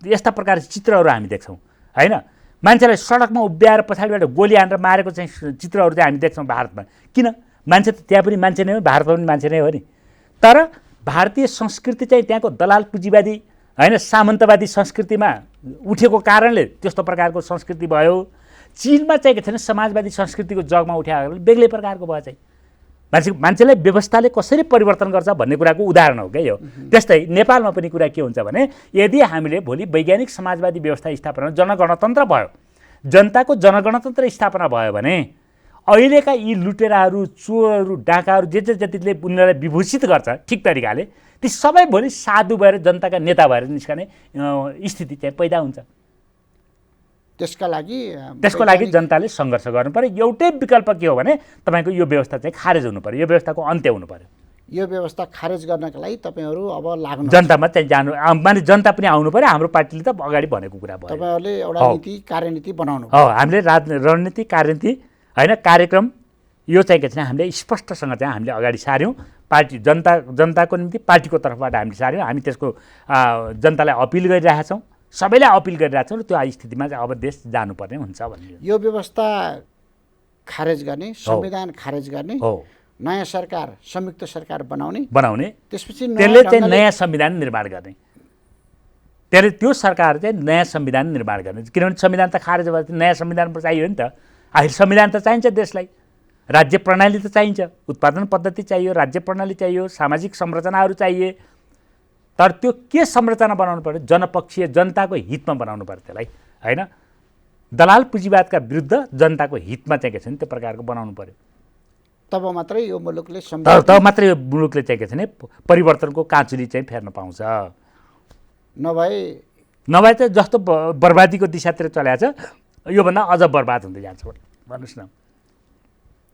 यस्ता प्रकारका चित्रहरू हामी देख्छौँ, होइन। मान्छेलाई सडकमा उभ्याएर पछाडिबाट गोली हानेर मारेको चाहिँ चित्रहरू चाहिँ हामी देख्छौँ भारतमा। किन? मान्छे त त्यहाँ पनि मान्छे नै हो, भारतमा पनि मान्छे नै हो नि। तर भारतीय संस्कृति चाहिँ त्यहाँको दलाल पुँजीवादी, होइन, सामन्तवादी संस्कृतिमा उठेको कारणले त्यस्तो प्रकारको संस्कृति भयो। चीनमा चाहिँ के छैन समाजवादी संस्कृतिको जगमा उठ्याएको बेग्लै प्रकारको भयो चाहिँ। मान्छेलाई व्यवस्थाले कसरी परिवर्तन गर्छ भन्ने कुराको उदाहरण हो क्या यो। त्यस्तै नेपालमा पनि कुरा के हुन्छ भने यदि हामीले भोलि वैज्ञानिक समाजवादी व्यवस्था स्थापना, जनगणतन्त्र भयो, जनताको जनगणतन्त्र स्थापना भयो भने अहिलेका यी लुटेराहरू, चोरहरू, डाकाहरू जतिले उनीहरूलाई विभूषित गर्छ ठिक तरिकाले, ती सबै भोलि साधु भएर जनताका नेता भएर निस्कने स्थिति चाहिँ पैदा हुन्छ। त्यसको लागि जनताले सङ्घर्ष गर्नु पर्यो। एउटै विकल्प के हो भने तपाईँको यो व्यवस्था चाहिँ खारेज हुनु पर्यो, यो व्यवस्थाको अन्त्य हुनु पर्यो। यो व्यवस्था खारेज गर्नका लागि तपाईँहरू अब लाग्नु जनतामा चाहिँ जानु, माने जनता पनि आउनु पर्यो। हाम्रो पार्टीले त अगाडि भनेको कुरा भयो, तपाईँहरूले एउटा नीति कार्यनीति बनाउनु हो। हामीले रणनीति कार्यनीति होइन कार्यक्रम यो चाहिँ के छ हामीले स्पष्टसँग चाहिँ हामीले अगाडि सार्यौँ। पार्टी जनताको निम्ति पार्टीको तर्फबाट हामीले सार्यौँ। हामी त्यसको जनतालाई अपिल गरिरहेका छौँ, सबैलाई अपिल गरिरहेका छौँ र त्यो स्थितिमा चाहिँ अब देश जानुपर्ने हुन्छ भन्ने। यो व्यवस्था खारेज गर्ने, संविधान खारेज गर्ने, हो, नयाँ सरकार संयुक्त सरकार बनाउने, त्यसपछि त्यसले चाहिँ नयाँ संविधान निर्माण गर्ने, त्यसले त्यो सरकार चाहिँ नयाँ संविधान निर्माण गर्ने। किनभने संविधान त खारेज भएपछि नयाँ संविधान चाहियो नि त। आखिर संविधान त चाहिन्छ देशलाई, राज्य प्रणाली त चाहिन्छ, उत्पादन पद्धति चाहियो, राज्य प्रणाली चाहियो, सामाजिक संरचनाहरू चाहिए। तर त्यो के संरचना बनाउनु पर्यो? जनपक्षीय, जनताको हितमा बनाउनु पर्यो त्यसलाई, होइन? दलाल पुँजीवादका विरुद्ध जनताको हितमा चाहिँ के छ नि त्यो प्रकारको बनाउनु पर्यो। तब मात्रै यो मुलुकले चाहिँ के छ नि परिवर्तनको काँचुली चाहिँ फेर्न पाउँछ। नभए चाहिँ जस्तो बर्बादीको दिशातिर चलाएको छ योभन्दा अझ बर्बाद हुँदै जान्छ। भन्नुहोस् न,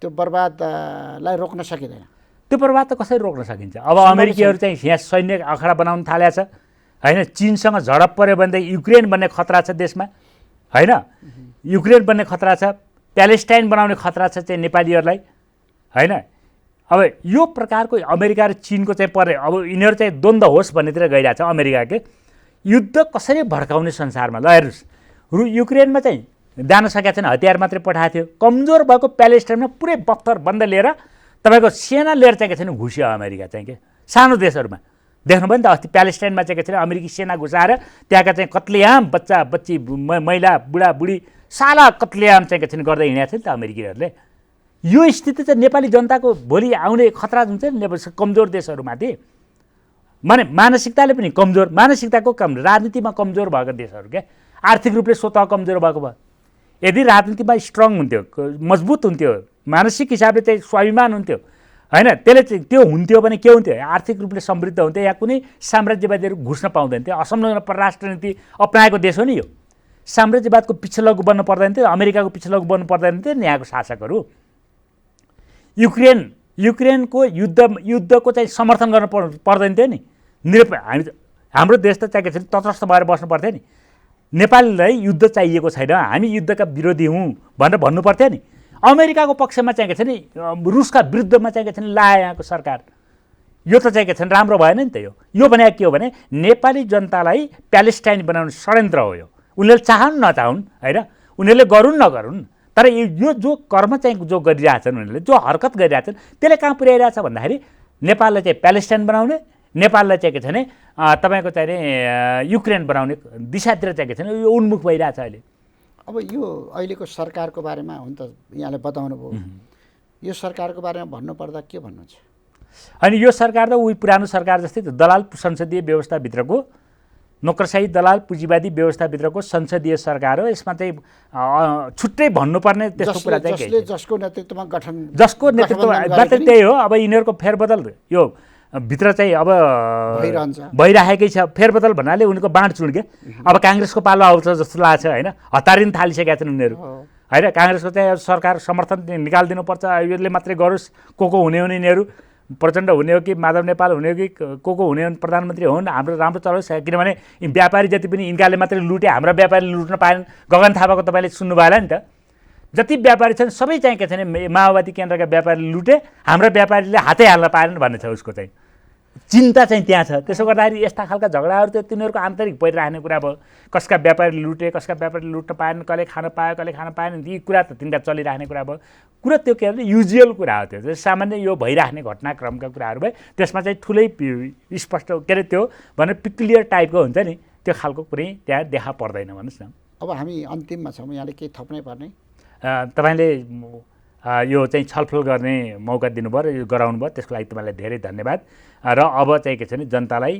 त्यो बर्बादलाई रोक्न सकिँदैन। त्यो बर्बाद त कसरी रोक्न सकिन्छ? अब अमेरिकीहरू चाहिँ यहाँ सैन्य अखडा बनाउन थालेको छ, होइन? चीनसँग झडप पऱ्यो भनेदेखि युक्रेन बन्ने खतरा छ देशमा, होइन? युक्रेन बन्ने खतरा छ, प्यालेस्टाइन बनाउने खतरा छ चाहिँ नेपालीहरूलाई, होइन? अब यो प्रकारको अमेरिका र चीनको चाहिँ परे, अब यिनीहरू चाहिँ द्वन्द्व होस् भन्नेतिर गइरहेको छ। अमेरिकाकै युद्ध कसरी भड्काउने संसारमा ल हेर्नुहोस्, युक्रेनमा चाहिँ जान सकेको छैन, हतियार मात्रै पठाएको थियो। कमजोर भएको प्यालेस्टाइनमा पुरै बख्तर बन्द लिएर तपाईँको सेना लिएर चाहिँ के छैन घुस्यो अमेरिका चाहिँ के सानो देशहरूमा। देख्नुभयो नि त अस्ति प्यालेस्टाइनमा चाहिँ के छैन अमेरिकी सेना घुसाएर त्यहाँका चाहिँ कत्लेआम बच्चा बच्ची महिला बुढाबुढी साला कत्लेआम चाहिँ के छैन गर्दै हिँडेको छ नि त अमेरिकीहरूले। यो स्थिति चाहिँ नेपाली जनताको भोलि आउने खतरा हुन्छ नि कमजोर देशहरूमाथि। माने मानसिकताले पनि कमजोर, मानसिकताको कम, राजनीतिमा कमजोर भएको देशहरू क्या, आर्थिक रूपले स्वतः कमजोर भएको भयो। यदि राजनीतिमा स्ट्रङ हुन्थ्यो, मजबुत हुन्थ्यो, मानसिक हिसाबले चाहिँ स्वाभिमान हुन्थ्यो, होइन? त्यसले चाहिँ त्यो हुन्थ्यो भने के हुन्थ्यो? आर्थिक रूपले समृद्ध हुन्थ्यो, या कुनै साम्राज्यवादीहरू घुस्न पाउँदैन थियो। असंलग्न परराष्ट्र नीति अपनाएको देश हो नि यो। साम्राज्यवादको पिछलग्गु बन्नु पर्दैन थियो, अमेरिकाको पिछलग्गु बन्नु पर्दैन थियो नि यहाँको शासकहरू। युक्रेनको युद्धको चाहिँ समर्थन गर्न पर्दैन थियो नि। हाम्रो देश त चाहिँ के छ तटस्थ भएर बस्नु पर्थ्यो नि। नेपाललाई युद्ध चाहिएको छैन, हामी युद्धका विरोधी हौँ भनेर भन्नु पर्थ्यो नि। अमेरिकाको पक्षमा चाहिँ के छ नि, रुसका विरुद्धमा चाहिँ के छ नि लाए यहाँको सरकार। यो त चाहिँ के छ नि राम्रो भएन नि त। यो भने के हो भने नेपाली जनतालाई प्यालेस्टाइन बनाउने षड्यन्त्र हो यो। उनीहरूले चाहन् नचाहुन्, होइन? उनीहरूले गरून् नगरून्, तर यो जो कर्म चाहिँ जो गरिरहेछन्, उनीहरूले जो हरकत गरिरहेछन् त्यसले कहाँ पुर्याइरहेछ भन्दाखेरि नेपाललाई चाहिँ प्यालेस्टाइन बनाउने, नेपाललाई चाहिँ के छ भने तपाईँको चाहिँ नि युक्रेन बनाउने दिशातिर चाहिँ के छ भने यो उन्मुख भइरहेछ अहिले। अब यो अहिलेको सरकारको बारेमा हो नि त यहाँले बताउनु भयो, यो सरकारको बारेमा भन्नुपर्दा के भन्नुहुन्छ? अनि यो सरकार त उही पुरानो सरकार जस्तै त दलाल संसदीय व्यवस्थाभित्रको नोकरशाही दलाल पुँजीवादी व्यवस्थाभित्रको संसदीय सरकार हो। यसमा चाहिँ छुट्टै भन्नुपर्ने त्यस्तो कुरा चाहिँ जसको नेतृत्वमा गठन, जसको नेतृत्वमा त्यही हो। अब यिनीहरूको फेरबदल यो भित्र चाहिँ अब भइरहेकै छ। फेरबदल भन्नाले उनीहरूको बाँडचुँड के। अब काङ्ग्रेसको पालो आउँछ जस्तो लाग्छ, होइन? हतारिन थालिसकेका छन् उनीहरू, होइन? काङ्ग्रेसको चाहिँ सरकार समर्थन निकालिदिनुपर्छ, यसले मात्रै गरोस्। को हुने यिनीहरू प्रचण्ड हुने हो कि माधव नेपाल हुने हो कि को हुने हो प्रधानमन्त्री हुन्, हाम्रो राम्रो चलोस्। किनभने व्यापारी जति पनि यिनकाले मात्रै लुटे, हाम्रा व्यापारीले लुट्न पाएन। गगन थापाको तपाईँले सुन्नुभयो होला नि त। जति व्यापारी छन् सबै चाहिँ के छ भने माओवादी केन्द्रका व्यापारीले लुटे, हाम्रा व्यापारीले हातै हाल्न पाएन भन्ने छ उसको चाहिँ चिन्ता चाहिँ त्यहाँ छ। त्यसो गर्दाखेरि यस्ता खालका झगडाहरू त तिनीहरूको आन्तरिक परिरहने कुरा भयो। कसका व्यापारीले लुटे, कसका व्यापारीले लुट्न पाएन, कसले खान पायो, कसले खान पाएन, यी कुरा त तिनका चलिरहने कुरा भयो। कुरा त्यो के भने युजुअल कुरा हो। त्यो सामान्य यो भइराख्ने घटनाक्रमका कुराहरू भए त्यसमा चाहिँ ठुलै स्पष्ट के अरे त्यो भने पिक्लियर टाइपको हुन्छ नि, त्यो खालको कुरै त्यहाँ देखा पर्दैन। भन्नुहोस् न, अब हामी अन्तिममा छौँ, यहाँले केही थप्नै पर्ने? तपाईँले यो चाहिँ छलफल गर्ने मौका दिनुभयो र यो गराउनु भयो, त्यसको लागि तपाईँलाई धेरै धन्यवाद। र अब चाहिँ के छ भने जनतालाई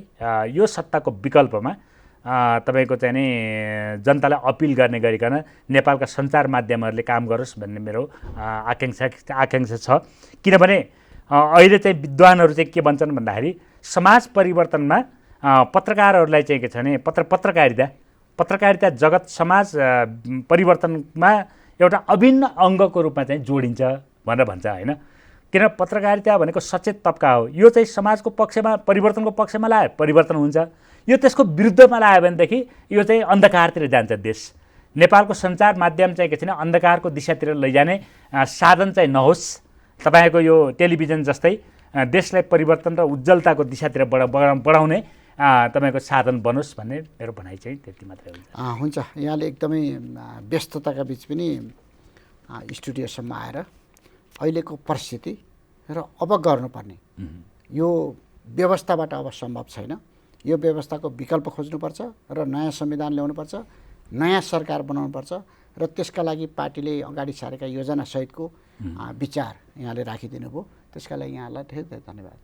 यो सत्ताको विकल्पमा तपाईँको चाहिँ नि जनतालाई अपिल गर्ने गरिकन नेपालका सञ्चार माध्यमहरूले काम गरोस् भन्ने मेरो आकाङ्क्षा छ। किनभने अहिले चाहिँ विद्वानहरू चाहिँ के भन्छन् भन्दाखेरि समाज परिवर्तनमा पत्रकारहरूलाई चाहिँ के छ भने पत्रकारिता पत्रकारिता जगत समाज परिवर्तनमा एउटा अभिन्न अङ्गको रूपमा चाहिँ जोडिन्छ भनेर भन्छ होइन। किन पत्रकारिता भनेको सचेत तबका हो, यो चाहिँ समाजको पक्षमा परिवर्तनको पक्षमा लायो परिवर्तन हुन्छ, यो त्यसको विरुद्धमा लायो भनेदेखि यो चाहिँ अन्धकारतिर जान्छ देश। नेपालको सञ्चार माध्यम चाहिँ के छैन अन्धकारको दिशातिर लैजाने साधन चाहिँ नहोस्। तपाईँको यो टेलिभिजन जस्तै देशलाई परिवर्तन र उज्जवलताको दिशातिर बढाउने तपाईँको साधन बनोस् भन्ने मेरो भनाइ चाहिँ त्यति मात्रै हुन्छ। हुन्छ, यहाँले एकदमै व्यस्तताका बिच पनि स्टुडियोसम्म आएर अहिलेको परिस्थिति र अब गर्नुपर्ने यो व्यवस्थाबाट अब सम्भव छैन, यो व्यवस्थाको विकल्प खोज्नुपर्छ र नयाँ संविधान ल्याउनुपर्छ, नयाँ सरकार बनाउनुपर्छ र त्यसका लागि पार्टीले अगाडि सारेका योजनासहितको विचार यहाँले राखिदिनु भयो, त्यसका लागि यहाँलाई धेरै धेरै धन्यवाद।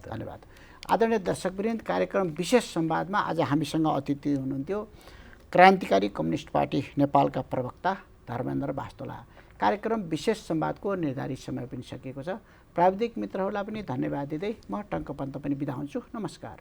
धन्यवाद। आदरणीय दर्शकवृन्द, कार्यक्रम विशेष संवादमा आज हामीसँग अतिथि हुनुहुन्थ्यो क्रान्तिकारी कम्युनिस्ट पार्टी नेपालका प्रवक्ता धर्मेन्द्र वास्तोला। कार्यक्रम विशेष संवादको निर्धारित समय पनि सकिएको छ। प्राविधिक मित्रहरूलाई पनि धन्यवाद दिँदै म टङ्क पन्त पनि बिदा हुन्छु। नमस्कार।